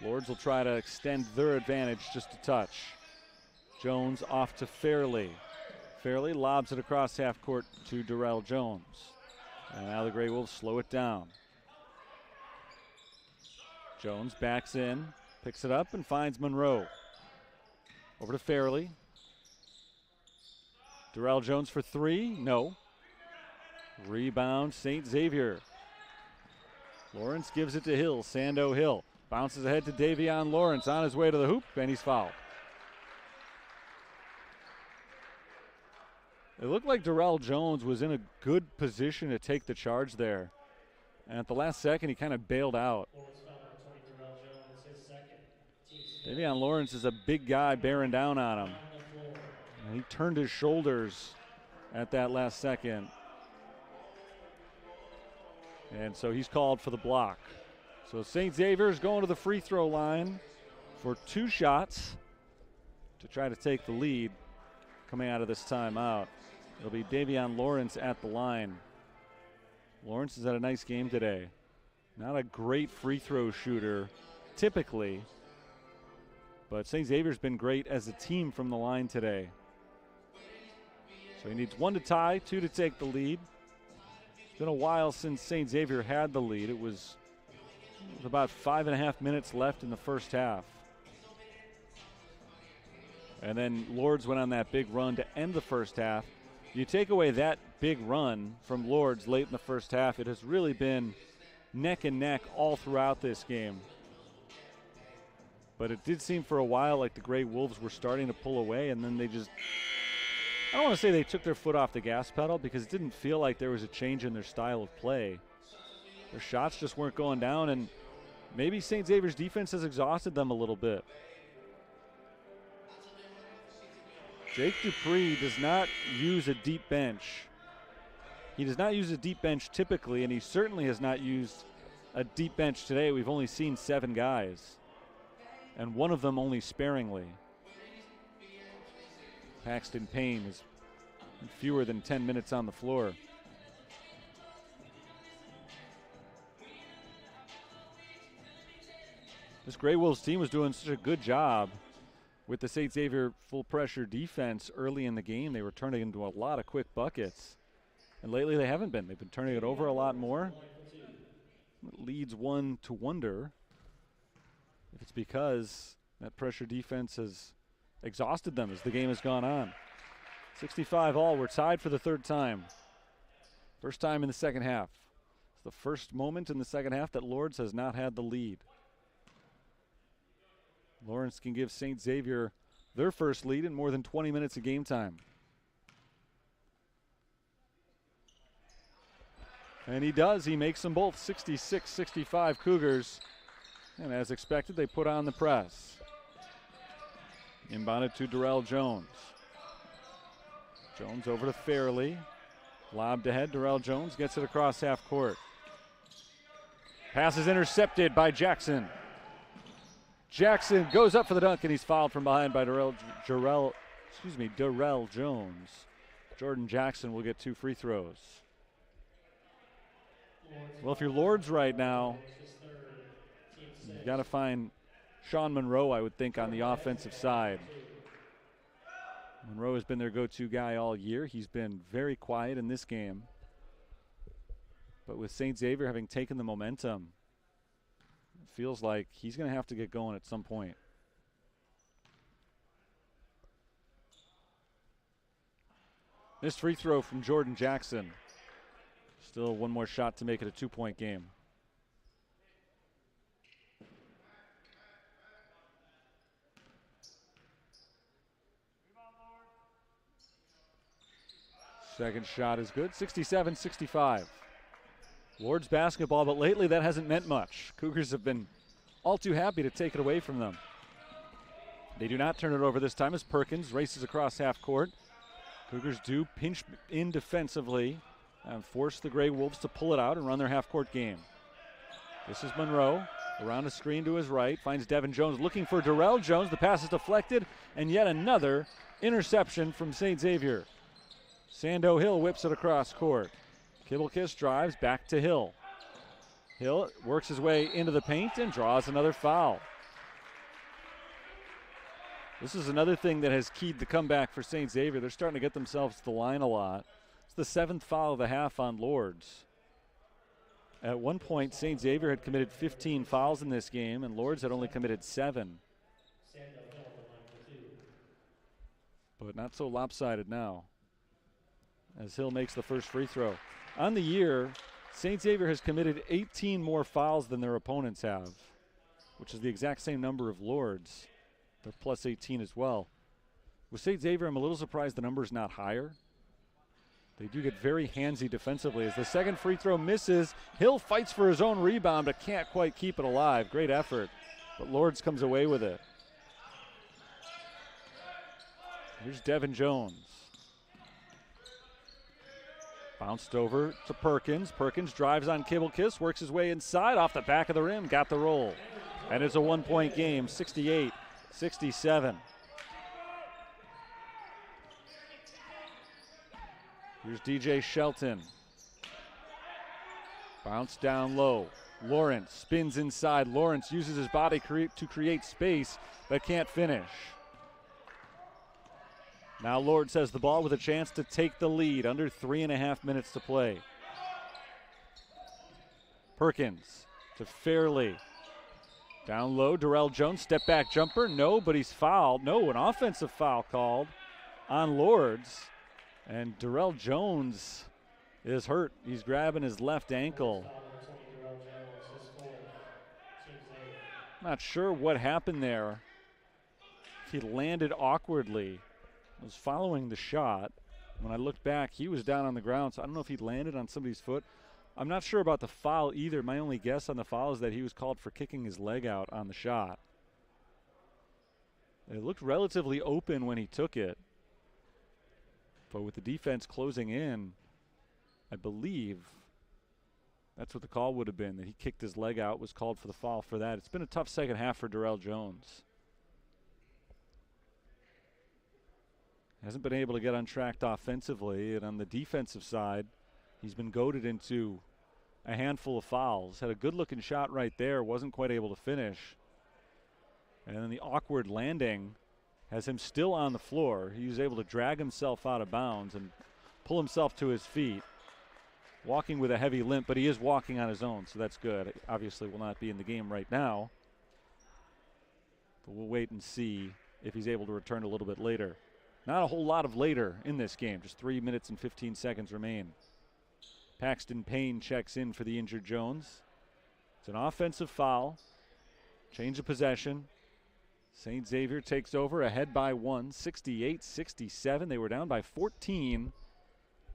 Lourdes will try to extend their advantage just a touch. Jones off to Fairley. Fairley lobs it across half court to Darrell Jones. And now the Gray Wolves slow it down. Jones backs in, picks it up, and finds Monroe. Over to Fairley. Darrell Jones for 3, no. Rebound, St. Xavier. Lawrence gives it to Hill, Sando Hill. Bounces ahead to Davion Lawrence on his way to the hoop, and he's fouled. It looked like Darrell Jones was in a good position to take the charge there. And at the last second, he kind of bailed out. Davion Lawrence is a big guy bearing down on him. And he turned his shoulders at that last second. And so he's called for the block. So St. Xavier's going to the free throw line for 2 shots to try to take the lead coming out of this timeout. It'll be Davion Lawrence at the line. Lawrence has had a nice game today. Not a great free throw shooter typically, but St. Xavier's been great as a team from the line today. So he needs 1 to tie, 2 to take the lead. It's been a while since St. Xavier had the lead. It was about 5.5 minutes left in the first half. And then Lourdes went on that big run to end the first half. You take away that big run from Lourdes late in the first half, it has really been neck and neck all throughout this game. But it did seem for a while like the Gray Wolves were starting to pull away, and then they just, I don't want to say they took their foot off the gas pedal, because it didn't feel like there was a change in their style of play. Their shots just weren't going down, and maybe St. Xavier's defense has exhausted them a little bit. Jake Dupree does not use a deep bench. He does not use a deep bench typically, and he certainly has not used a deep bench today. We've only seen 7 guys, and one of them only sparingly. Paxton Payne is fewer than 10 minutes on the floor. This Gray Wolves team was doing such a good job with the St. Xavier full pressure defense early in the game. They were turning into a lot of quick buckets. And lately they haven't been. They've been turning it over a lot more. It leads one to wonder if it's because that pressure defense has exhausted them as the game has gone on. 65 all. We're tied for the 3rd time. First time in the second half. It's the first moment in the second half that Lourdes has not had the lead. Lawrence can give St. Xavier their first lead in more than 20 minutes of game time. And he does. He makes them both 66-65 Cougars. And as expected, they put on the press. Inbounded to Darrell Jones. Jones over to Fairley. Lobbed ahead. Darrell Jones gets it across half court. Pass is intercepted by Jackson. Jackson goes up for the dunk, and he's fouled from behind by Darrell Jones. Jordan Jackson will get 2 free throws. Well, if you're Lourdes right now, you've got to find Sean Monroe, I would think, on the offensive side. Monroe has been their go-to guy all year. He's been very quiet in this game. But with St. Xavier having taken the momentum, it feels like he's going to have to get going at some point. Missed free throw from Jordan Jackson. Still one more shot to make it a 2-point game. Second shot is good, 67-65. Lourdes basketball, but lately that hasn't meant much. Cougars have been all too happy to take it away from them. They do not turn it over this time as Perkins races across half court. Cougars do pinch in defensively and force the Gray Wolves to pull it out and run their half court game. This is Monroe around a screen to his right, finds Devin Jones looking for Darrell Jones. The pass is deflected, and yet another interception from St. Xavier. Sando Hill whips it across court. Kibblekiss drives back to Hill. Hill works his way into the paint and draws another foul. This is another thing that has keyed the comeback for St. Xavier. They're starting to get themselves to the line a lot. It's the 7th foul of the half on Lourdes. At one point, St. Xavier had committed 15 fouls in this game, and Lourdes had only committed 7. But not so lopsided now, as Hill makes the first free throw. On the year, St. Xavier has committed 18 more fouls than their opponents have, which is the exact same number of Lourdes. They're plus 18 as well. With St. Xavier, I'm a little surprised the number's not higher. They do get very handsy defensively. As the second free throw misses, Hill fights for his own rebound but can't quite keep it alive. Great effort, but Lourdes comes away with it. Here's Devin Jones. Bounced over to Perkins. Perkins drives on Kibblekiss, works his way inside, off the back of the rim, got the roll. And it's a 1-point game, 68-67. Here's DJ Shelton. Bounce down low. Lawrence spins inside. Lawrence uses his body to create space, but can't finish. Now Lourdes has the ball with a chance to take the lead. Under 3.5 minutes to play. Perkins to Fairley. Down low, Darrell Jones, step back jumper. No, but he's fouled. No, an offensive foul called on Lourdes. And Darrell Jones is hurt. He's grabbing his left ankle. Not sure what happened there. He landed awkwardly. Was following the shot. When I looked back, he was down on the ground, so I don't know if he landed on somebody's foot. I'm not sure about the foul either. My only guess on the foul is that he was called for kicking his leg out on the shot. It looked relatively open when he took it. But with the defense closing in, I believe that's what the call would have been, that he kicked his leg out, was called for the foul for that. It's been a tough second half for Darrell Jones. Hasn't been able to get untracked offensively, and on the defensive side, he's been goaded into a handful of fouls. Had a good-looking shot right there, wasn't quite able to finish. And then the awkward landing has him still on the floor. He was able to drag himself out of bounds and pull himself to his feet. Walking with a heavy limp, but he is walking on his own, so that's good. Obviously will not be in the game right now, but we'll wait and see if he's able to return a little bit later. Not a whole lot of later in this game. Just 3 minutes and 15 seconds remain. Paxton Payne checks in for the injured Jones. It's an offensive foul. Change of possession. St. Xavier takes over, ahead by 1, 68-67. They were down by 14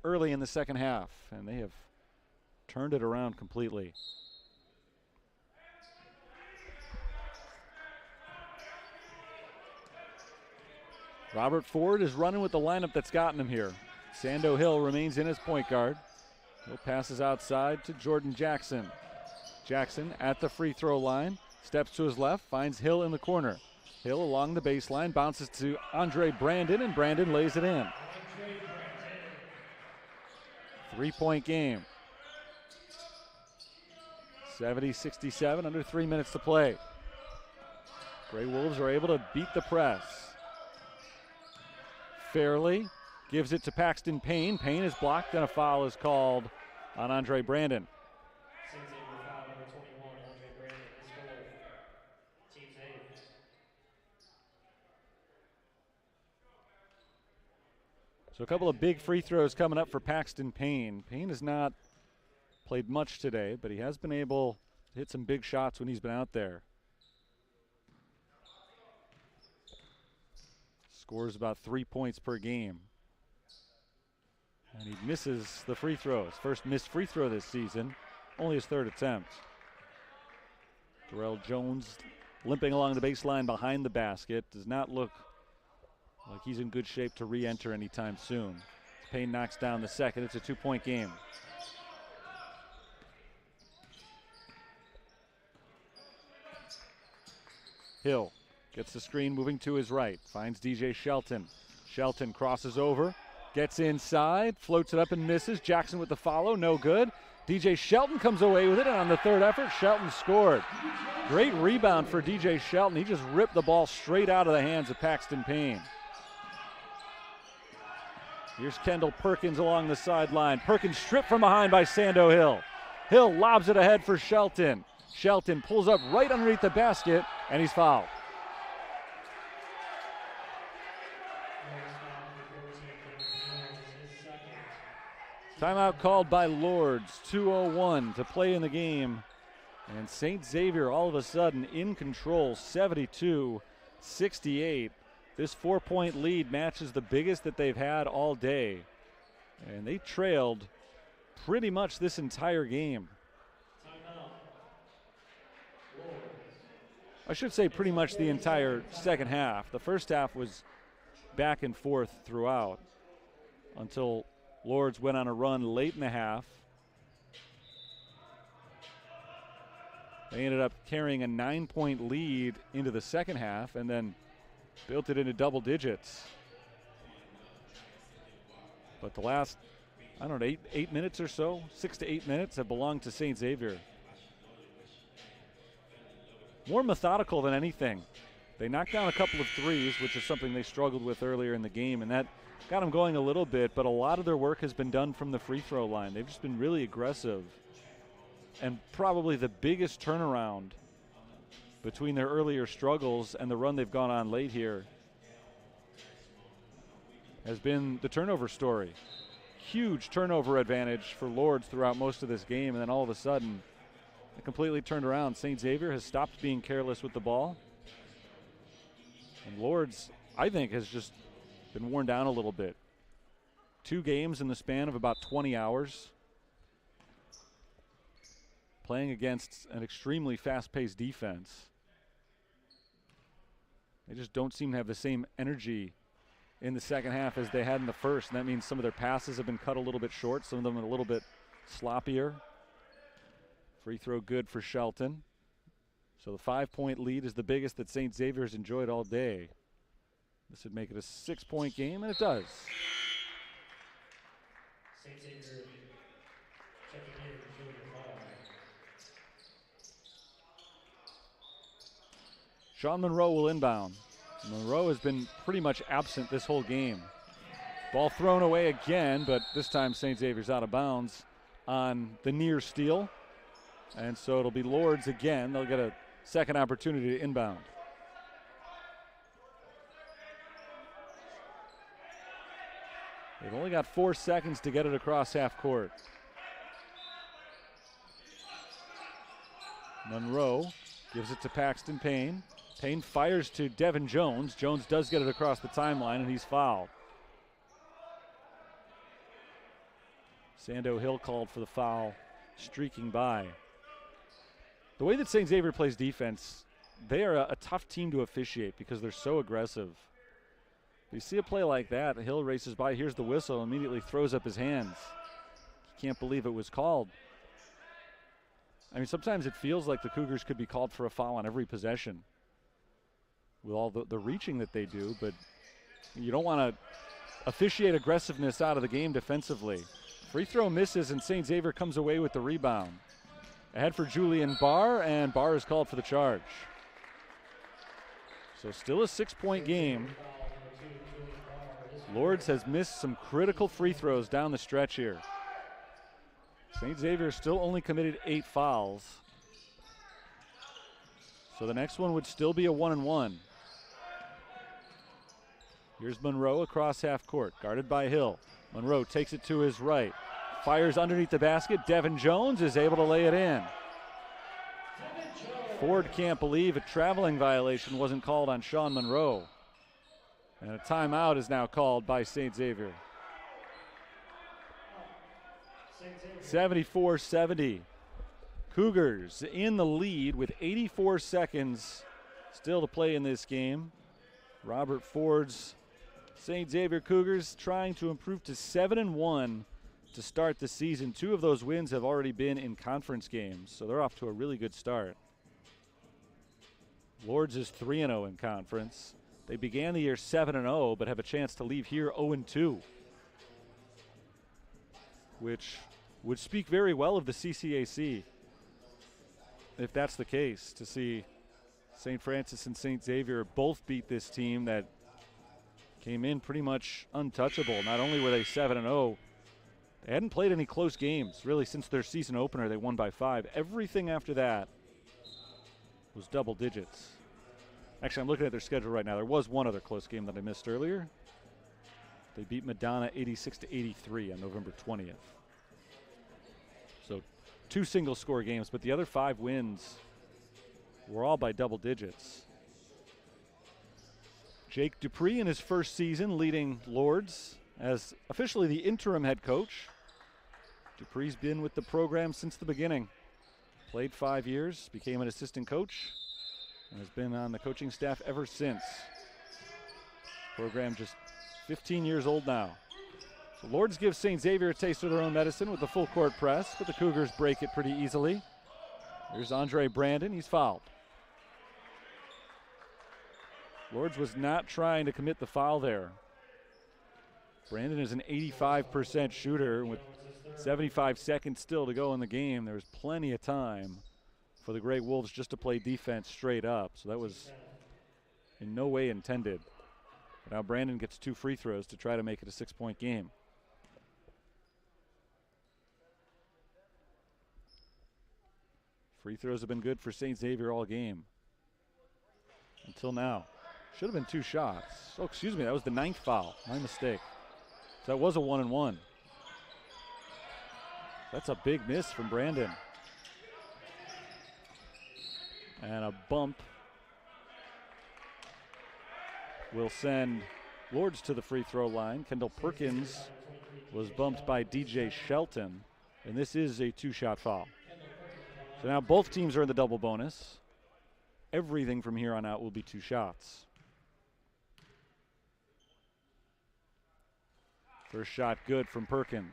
early in the second half, and they have turned it around completely. Robert Ford is running with the lineup that's gotten him here. Sando Hill remains in as point guard. Hill passes outside to Jordan Jackson. Jackson at the free throw line, steps to his left, finds Hill in the corner. Hill along the baseline, bounces to Andre Brandon, and Brandon lays it in. 3-point game. 70-67, under 3 minutes to play. Gray Wolves are able to beat the press. Fairley gives it to Paxton Payne. Payne is blocked, and a foul is called on Andre Brandon. So a couple of big free throws coming up for Paxton Payne. Payne has not played much today, but he has been able to hit some big shots when he's been out there. Scores about 3 points per game. And he misses the free throws. First missed free throw this season, only his third attempt. Darrell Jones limping along the baseline behind the basket. Does not look like he's in good shape to re-enter anytime soon. Payne knocks down the second. It's a 2-point game. Hill gets the screen moving to his right. Finds DJ Shelton. Shelton crosses over. Gets inside. Floats it up and misses. Jackson with the follow. No good. DJ Shelton comes away with it. And on the third effort, Shelton scored. Great rebound for DJ Shelton. He just ripped the ball straight out of the hands of Paxton Payne. Here's Kendall Perkins along the sideline. Perkins stripped from behind by Sando Hill. Hill lobs it ahead for Shelton. Shelton pulls up right underneath the basket, and he's fouled. Timeout called by Lourdes. 2:01 to play in the game. And St. Xavier all of a sudden in control, 72-68. This 4-point lead matches the biggest that they've had all day. And they trailed pretty much this entire game. I should say pretty much the entire second half. The first half was back and forth throughout until Lourdes went on a run late in the half. They ended up carrying a 9-point lead into the second half and then built it into double digits. But the last I don't know, 8 minutes or so, 6 to 8 minutes have belonged to St. Xavier. More methodical than anything. They knocked down a couple of threes, which is something they struggled with earlier in the game, and that got them going a little bit, but a lot of their work has been done from the free throw line. They've just been really aggressive. And probably the biggest turnaround between their earlier struggles and the run they've gone on late here has been the turnover story. Huge turnover advantage for Lourdes throughout most of this game, and then all of a sudden it completely turned around. St. Xavier has stopped being careless with the ball. And Lourdes, I think, has just been worn down a little bit. 2 games in the span of about 20 hours. Playing against an extremely fast-paced defense. They just don't seem to have the same energy in the second half as they had in the first, and that means some of their passes have been cut a little bit short, some of them a little bit sloppier. Free throw good for Shelton. So the 5-point lead is the biggest that St. Xavier has enjoyed all day. This would make it a 6-point game, and it does. St. Xavier checking in for the foul. Sean Monroe will inbound. Monroe has been pretty much absent this whole game. Ball thrown away again, but this time St. Xavier's out of bounds on the near steal. And so it'll be Lourdes again. They'll get a second opportunity to inbound. They've only got 4 seconds to get it across half court. Monroe gives it to Paxton Payne. Payne fires to Devin Jones. Jones does get it across the timeline, and he's fouled. Sando Hill called for the foul, streaking by. The way that St. Xavier plays defense, they are a tough team to officiate because they're so aggressive. You see a play like that, Hill races by, here's the whistle, immediately throws up his hands. He can't believe it was called. I mean, sometimes it feels like the Cougars could be called for a foul on every possession with all the reaching that they do, but you don't want to officiate aggressiveness out of the game defensively. Free throw misses, and St. Xavier comes away with the rebound. Ahead for Julian Barr, and Barr is called for the charge. So still a 6-point game. Lourdes has missed some critical free throws down the stretch here. St. Xavier still only committed 8 fouls. So the next one would still be a 1-and-1. Here's Monroe across half court, guarded by Hill. Monroe takes it to his right, fires underneath the basket. Devin Jones is able to lay it in. Ford can't believe a traveling violation wasn't called on Sean Monroe. And a timeout is now called by St. Xavier. 74-70. Cougars in the lead with 84 seconds still to play in this game. Robert Ford's St. Xavier Cougars trying to improve to 7-1 to start the season. 2 of those wins have already been in conference games, so they're off to a really good start. Lourdes is 3-0 in conference. They began the year 7-0, but have a chance to leave here 0-2, which would speak very well of the CCAC if that's the case, to see St. Francis and St. Xavier both beat this team that came in pretty much untouchable. Not only were they 7-0, they hadn't played any close games really since their season opener. They won by 5. Everything after that was double digits. Actually, I'm looking at their schedule right now. There was one other close game that I missed earlier. They beat Madonna 86-83 on November 20th. So 2 single-score games, but the other 5 wins were all by double digits. Jake Dupree in his first season leading Lourdes as officially the interim head coach. Dupree's been with the program since the beginning. Played 5 years, became an assistant coach, and has been on the coaching staff ever since. Program just 15 years old now. So Lourdes gives St. Xavier a taste of their own medicine with the full court press, but the Cougars break it pretty easily. Here's Andre Brandon, he's fouled. Lourdes was not trying to commit the foul there. Brandon is an 85% shooter with 75 seconds still to go in the game. There's plenty of time for the Great Wolves just to play defense straight up. So that was in no way intended. But now Brandon gets 2 free throws to try to make it a 6-point game. Free throws have been good for St. Xavier all game. Until now. Should have been 2 shots. Oh, excuse me, that was the 9th foul. My mistake. So that was a 1-and-1. That's a big miss from Brandon. And a bump will send Lourdes to the free throw line. Kendall Perkins was bumped by DJ Shelton, and this is a 2-shot foul. So now both teams are in the double bonus. Everything from here on out will be 2 shots. First shot good from Perkins.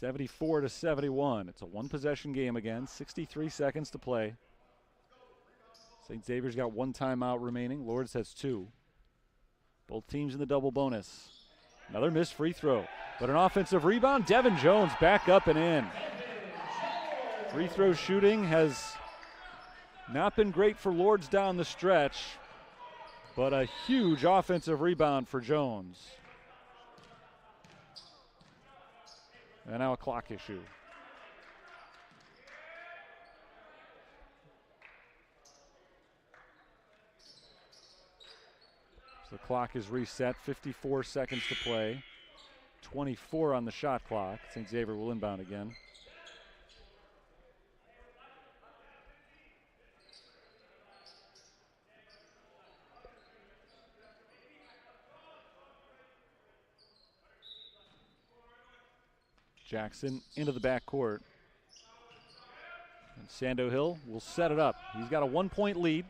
74-71. It's a 1-possession game again. 63 seconds to play. St. Xavier's got 1 timeout remaining. Lourdes has 2. Both teams in the double bonus. Another missed free throw, but an offensive rebound. Devin Jones back up and in. Free throw shooting has not been great for Lourdes down the stretch, but a huge offensive rebound for Jones. And now a clock issue. So the clock is reset, 54 seconds to play. 24 on the shot clock. St. Xavier will inbound again. Jackson into the backcourt. And Sando Hill will set it up. He's got a 1-point lead.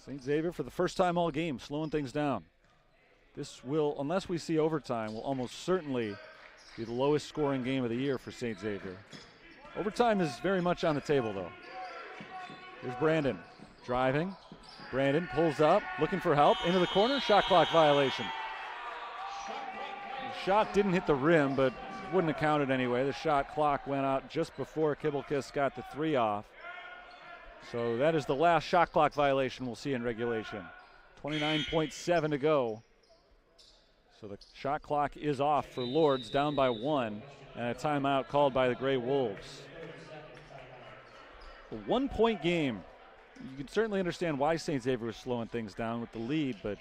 St. Xavier, for the first time all game, slowing things down. This will, unless we see overtime, will almost certainly be the lowest scoring game of the year for St. Xavier. Overtime is very much on the table, though. Here's Brandon driving. Brandon pulls up, looking for help, into the corner, shot clock violation. The shot didn't hit the rim, but wouldn't have counted anyway. The shot clock went out just before Kibelkis got the 3 off. So that is the last shot clock violation we'll see in regulation. 29.7 to go. So the shot clock is off for Lourdes, down by 1, and a timeout called by the Gray Wolves. A 1-point game. You can certainly understand why St. Xavier was slowing things down with the lead, but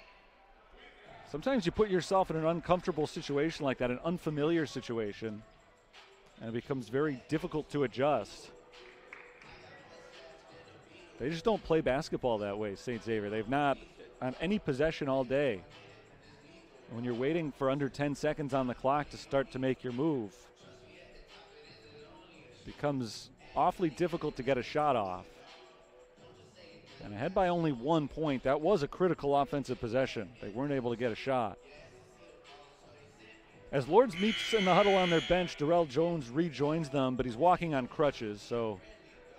sometimes you put yourself in an uncomfortable situation like that, an unfamiliar situation, and it becomes very difficult to adjust. They just don't play basketball that way, St. Xavier. They've not on any possession all day. When you're waiting for under 10 seconds on the clock to start to make your move, it becomes awfully difficult to get a shot off. And ahead by only 1 point, that was a critical offensive possession. They weren't able to get a shot. As Lourdes meets in the huddle on their bench, Darrell Jones rejoins them, but he's walking on crutches, so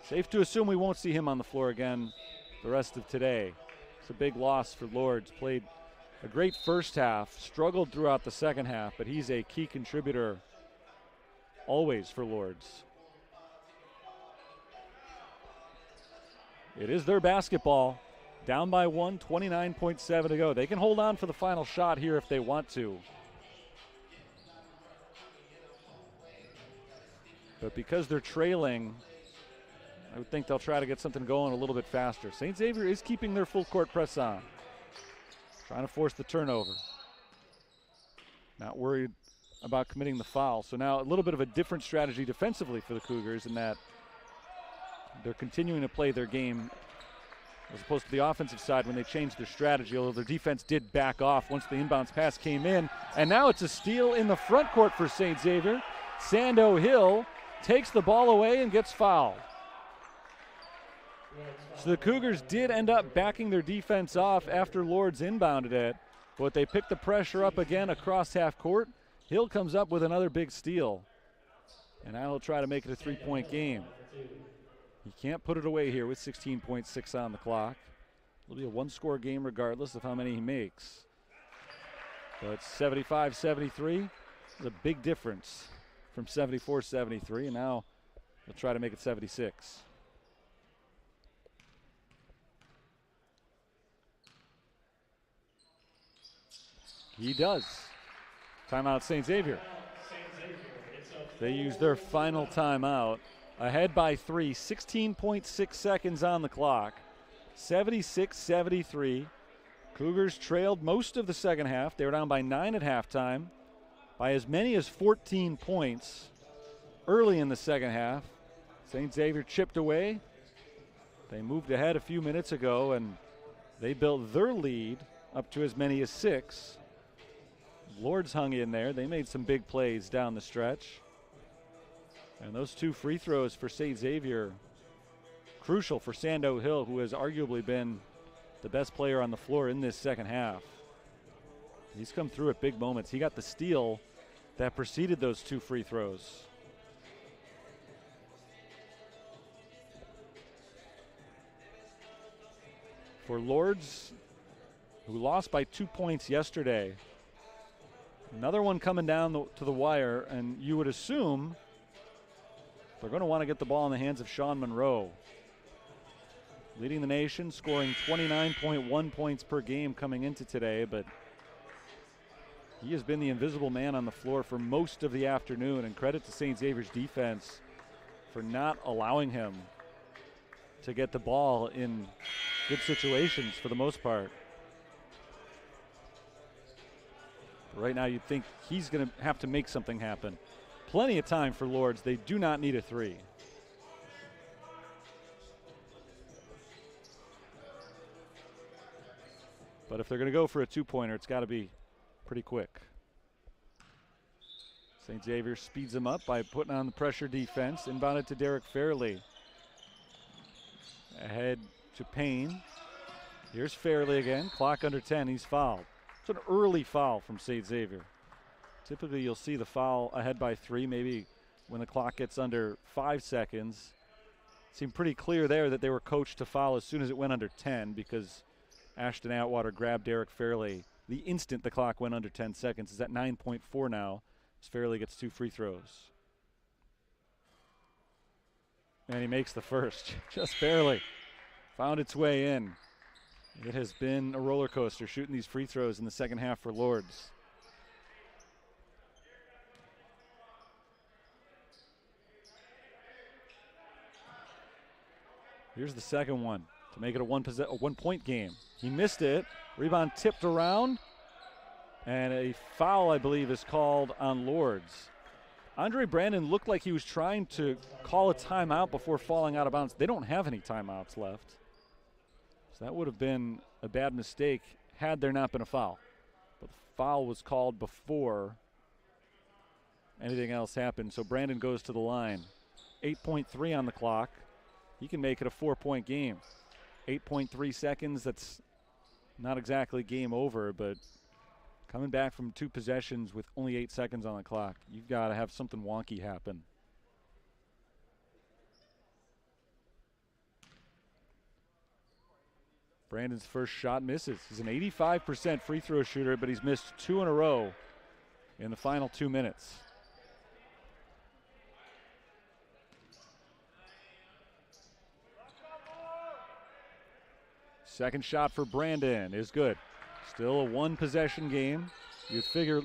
safe to assume we won't see him on the floor again the rest of today. It's a big loss for Lourdes. Played a great first half, struggled throughout the second half, but he's a key contributor always for Lourdes. It is their basketball. Down by 1, 29.7 to go. They can hold on for the final shot here if they want to. But because they're trailing, I would think they'll try to get something going a little bit faster. St. Xavier is keeping their full court press on. Trying to force the turnover. Not worried about committing the foul. So now a little bit of a different strategy defensively for the Cougars in that they're continuing to play their game as opposed to the offensive side when they changed their strategy, although their defense did back off once the inbounds pass came in. And now it's a steal in the front court for St. Xavier. Sando Hill takes the ball away and gets fouled. So the Cougars did end up backing their defense off after Lourdes inbounded it, but they picked the pressure up again across half court. Hill comes up with another big steal, and now he'll try to make it a 3-point game. He can't put it away here with 16.6 on the clock. It'll be a 1-score game regardless of how many he makes. So it's 75-73. It's a big difference from 74-73, and now they'll try to make it 76. He does. Timeout, St. Xavier. They use their final timeout. Ahead by 3, 16.6 seconds on the clock. 76-73. Cougars trailed most of the second half. They were down by 9 at halftime, by as many as 14 points early in the second half. St. Xavier chipped away. They moved ahead a few minutes ago, and they built their lead up to as many as 6. Lourdes hung in there. They made some big plays down the stretch. And those 2 free throws for St. Xavier, crucial for Sando Hill, who has arguably been the best player on the floor in this second half. He's come through at big moments. He got the steal that preceded those 2 free throws. For Lourdes, who lost by 2 points yesterday, another one coming down to the wire, and you would assume they're going to want to get the ball in the hands of Sean Monroe. Leading the nation, scoring 29.1 points per game coming into today, but he has been the invisible man on the floor for most of the afternoon, and credit to St. Xavier's defense for not allowing him to get the ball in good situations for the most part. But right now you'd think he's going to have to make something happen. Plenty of time for Lourdes. They do not need a 3. But if they're going to go for a 2-pointer, it's got to be pretty quick. St. Xavier speeds them up by putting on the pressure defense. Inbounded to Derek Fairley. Ahead to Payne. Here's Fairley again. Clock under 10. He's fouled. It's an early foul from St. Xavier. Typically you'll see the foul ahead by 3, maybe when the clock gets under 5 seconds. It seemed pretty clear there that they were coached to foul as soon as it went under 10, because Ashton Atwater grabbed Derek Fairley the instant the clock went under 10 seconds. It's at 9.4 now as Fairley gets 2 free throws. And he makes the first, just barely. Found its way in. It has been a roller coaster shooting these free throws in the second half for Lourdes. Here's the second one to make it a one-point game. He missed it. Rebound tipped around. And a foul, I believe, is called on Lourdes. Andre Brandon looked like he was trying to call a timeout before falling out of bounds. They don't have any timeouts left. So that would have been a bad mistake had there not been a foul. But the foul was called before anything else happened. So Brandon goes to the line. 8.3 on the clock. He can make it a 4-point game. 8.3 seconds, that's not exactly game over, but coming back from 2 possessions with only 8 seconds on the clock, you've got to have something wonky happen. Brandon's first shot misses. He's an 85% free throw shooter, but he's missed 2 in a row in the final 2 minutes. Second shot for Brandon is good. Still a 1-possession game. You'd figure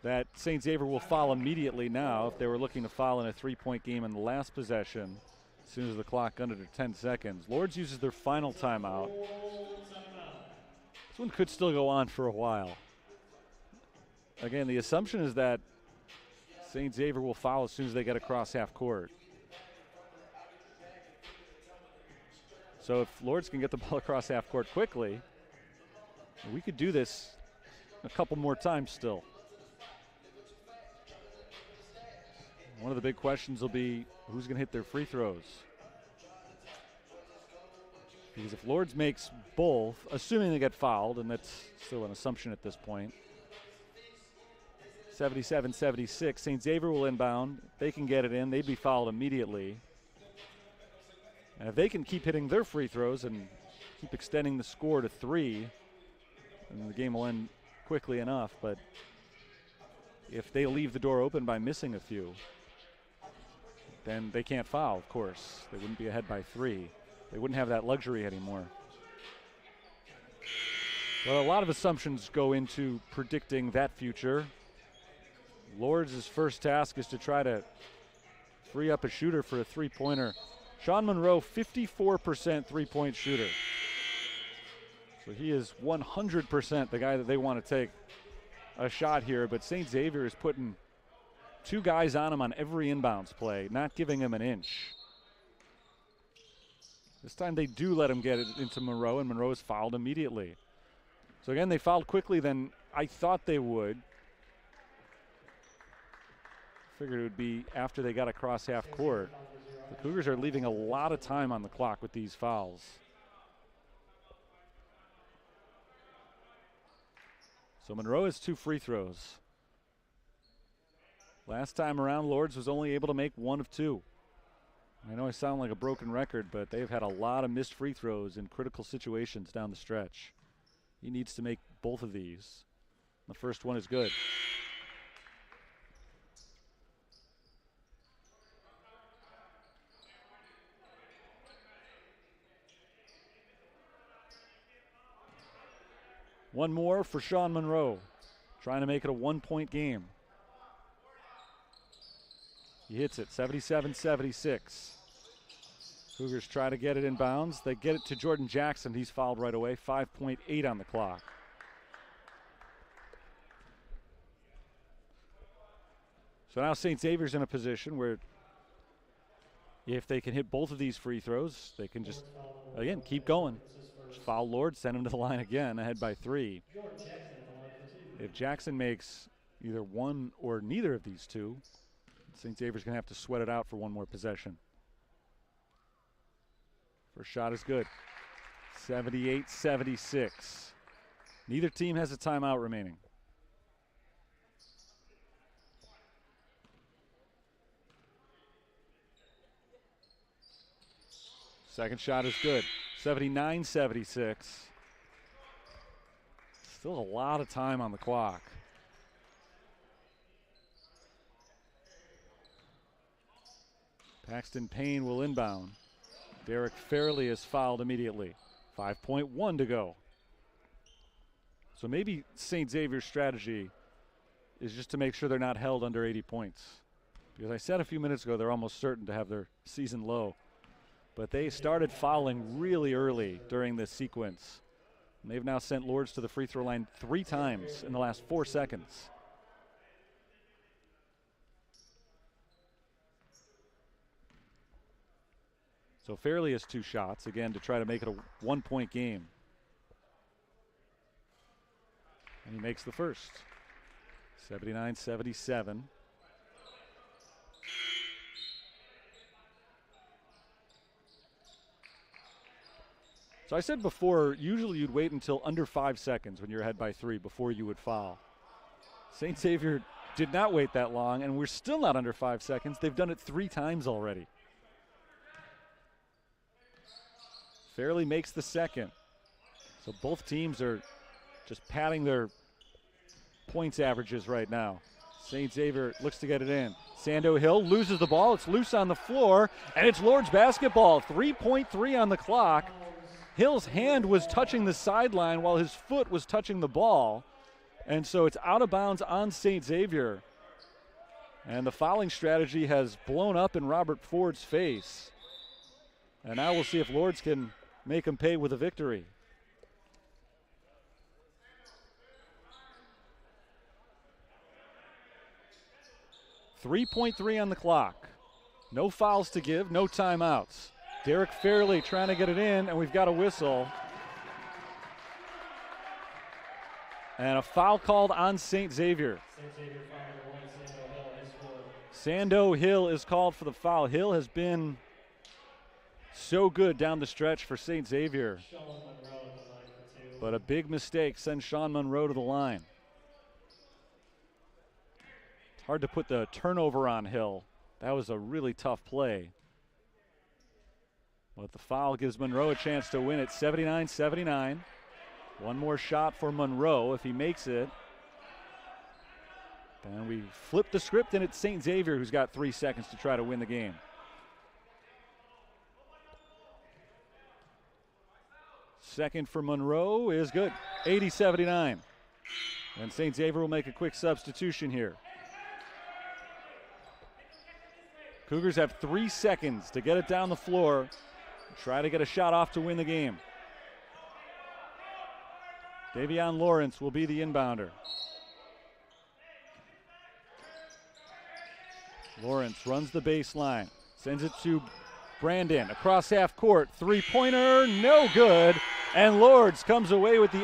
that St. Xavier will foul immediately now if they were looking to foul in a 3-point game in the last possession as soon as the clock under 10 seconds. Lourdes uses their final timeout. This one could still go on for a while. Again, the assumption is that St. Xavier will foul as soon as they get across half court. So if Lourdes can get the ball across half court quickly, we could do this a couple more times still. One of the big questions will be who's going to hit their free throws. Because if Lourdes makes both, assuming they get fouled, and that's still an assumption at this point, 77-76, St. Xavier will inbound. If they can get it in, they'd be fouled immediately. And if they can keep hitting their free throws and keep extending the score to 3, then the game will end quickly enough, but if they leave the door open by missing a few, then they can't foul, of course. They wouldn't be ahead by 3. They wouldn't have that luxury anymore. Well, a lot of assumptions go into predicting that future. Lourdes' first task is to try to free up a shooter for a three-pointer. Sean Monroe, 54% three-point shooter. So he is 100% the guy that they want to take a shot here, but St. Xavier is putting 2 guys on him on every inbounds play, not giving him an inch. This time they do let him get it into Monroe, and Monroe is fouled immediately. So again, they fouled quickly than I thought they would. Figured it would be after they got across half court. The Cougars are leaving a lot of time on the clock with these fouls. So Monroe has 2 free throws. Last time around, Lourdes was only able to make 1 of 2. I know I sound like a broken record, but they've had a lot of missed free throws in critical situations down the stretch. He needs to make both of these. The first one is good. One more for Sean Monroe, trying to make it a 1-point game. He hits it, 77-76. Cougars try to get it in bounds. They get it to Jordan Jackson. He's fouled right away, 5.8 on the clock. So now St. Xavier's in a position where if they can hit both of these free throws, they can just, again, keep going. Just foul Lourdes, send him to the line again, ahead by 3. If Jackson makes either one or neither of these 2, St. Xavier's going to have to sweat it out for one more possession. First shot is good. 78-76. Neither team has a timeout remaining. Second shot is good. 79-76. Still a lot of time on the clock. Paxton Payne will inbound. Derek Fairley is fouled immediately. 5.1 to go. So maybe St. Xavier's strategy is just to make sure they're not held under 80 points. Because I said a few minutes ago they're almost certain to have their season low. But they started fouling really early during this sequence. And they've now sent Lourdes to the free throw line 3 times in the last 4 seconds. So Fairley has 2 shots, again, to try to make it a 1-point game. And he makes the first. 79-77. So I said before, usually you'd wait until under 5 seconds when you're ahead by 3 before you would foul. St. Xavier did not wait that long, and we're still not under 5 seconds. They've done it 3 times already. Fairley makes the second. So both teams are just padding their points averages right now. St. Xavier looks to get it in. Sando Hill loses the ball. It's loose on the floor, and it's Lourdes basketball. 3.3 on the clock. Hill's hand was touching the sideline while his foot was touching the ball. And so it's out of bounds on St. Xavier. And the fouling strategy has blown up in Robert Ford's face. And now we'll see if Lourdes can make him pay with a victory. .3 on the clock. No fouls to give, no timeouts. Derek Fairley trying to get it in, and we've got a whistle. And a foul called on St. Xavier. Sando Hill is called for the foul. Hill has been so good down the stretch for St. Xavier. But a big mistake sends Sean Monroe to the line. It's hard to put the turnover on Hill. That was a really tough play. But the foul gives Monroe a chance to win it, 79-79. One more shot for Monroe if he makes it. And we flip the script, and it's St. Xavier who's got 3 seconds to try to win the game. Second for Monroe is good, 80-79. And St. Xavier will make a quick substitution here. Cougars have 3 seconds to get it down the floor, try to get a shot off to win the game. Davion Lawrence will be the inbounder. Lawrence runs the baseline, sends it to Brandon across half court. Three-pointer, no good. And Lourdes comes away with the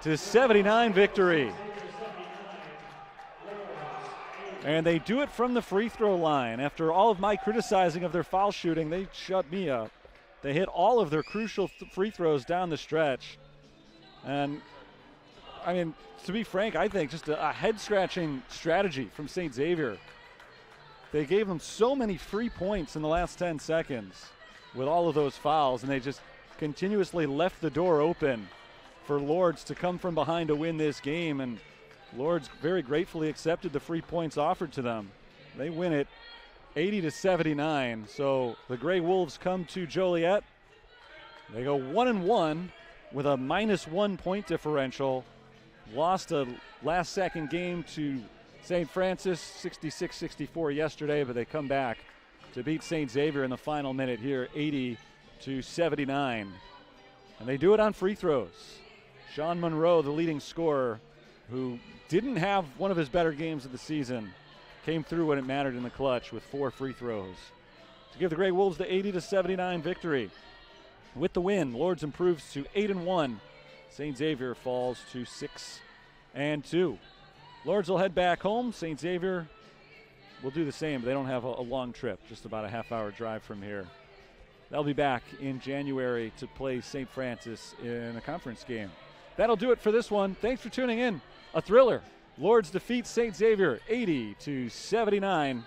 80-79 victory. And they do it from the free throw line. After all of my criticizing of their foul shooting, they shut me up. They hit all of their crucial free throws down the stretch. And, I mean, to be frank, I think just a head-scratching strategy from St. Xavier. They gave them so many free points in the last 10 seconds with all of those fouls, and they just continuously left the door open for Lourdes to come from behind to win this game. And Lourdes very gratefully accepted the free points offered to them. They win it 80-79. So the Gray Wolves come to Joliet. They go 1-1 with a -1 point differential. Lost a last-second game to St. Francis, 66-64 yesterday, but they come back to beat St. Xavier in the final minute here, 80-79. And they do it on free throws. Sean Monroe, the leading scorer, who didn't have one of his better games of the season, came through when it mattered in the clutch with 4 free throws to give the Gray Wolves the 80-79 victory. With the win, Lourdes improves to 8-1. St. Xavier falls to 6-2. Lourdes will head back home. St. Xavier will do the same. They don't have a long trip, just about a half-hour drive from here. They'll be back in January to play St. Francis in a conference game. That'll do it for this one. Thanks for tuning in. A thriller. Lourdes defeats St. Xavier 80-79.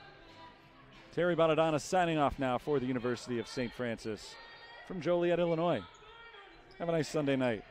Terry Bonadonna signing off now for the University of St. Francis from Joliet, Illinois. Have a nice Sunday night.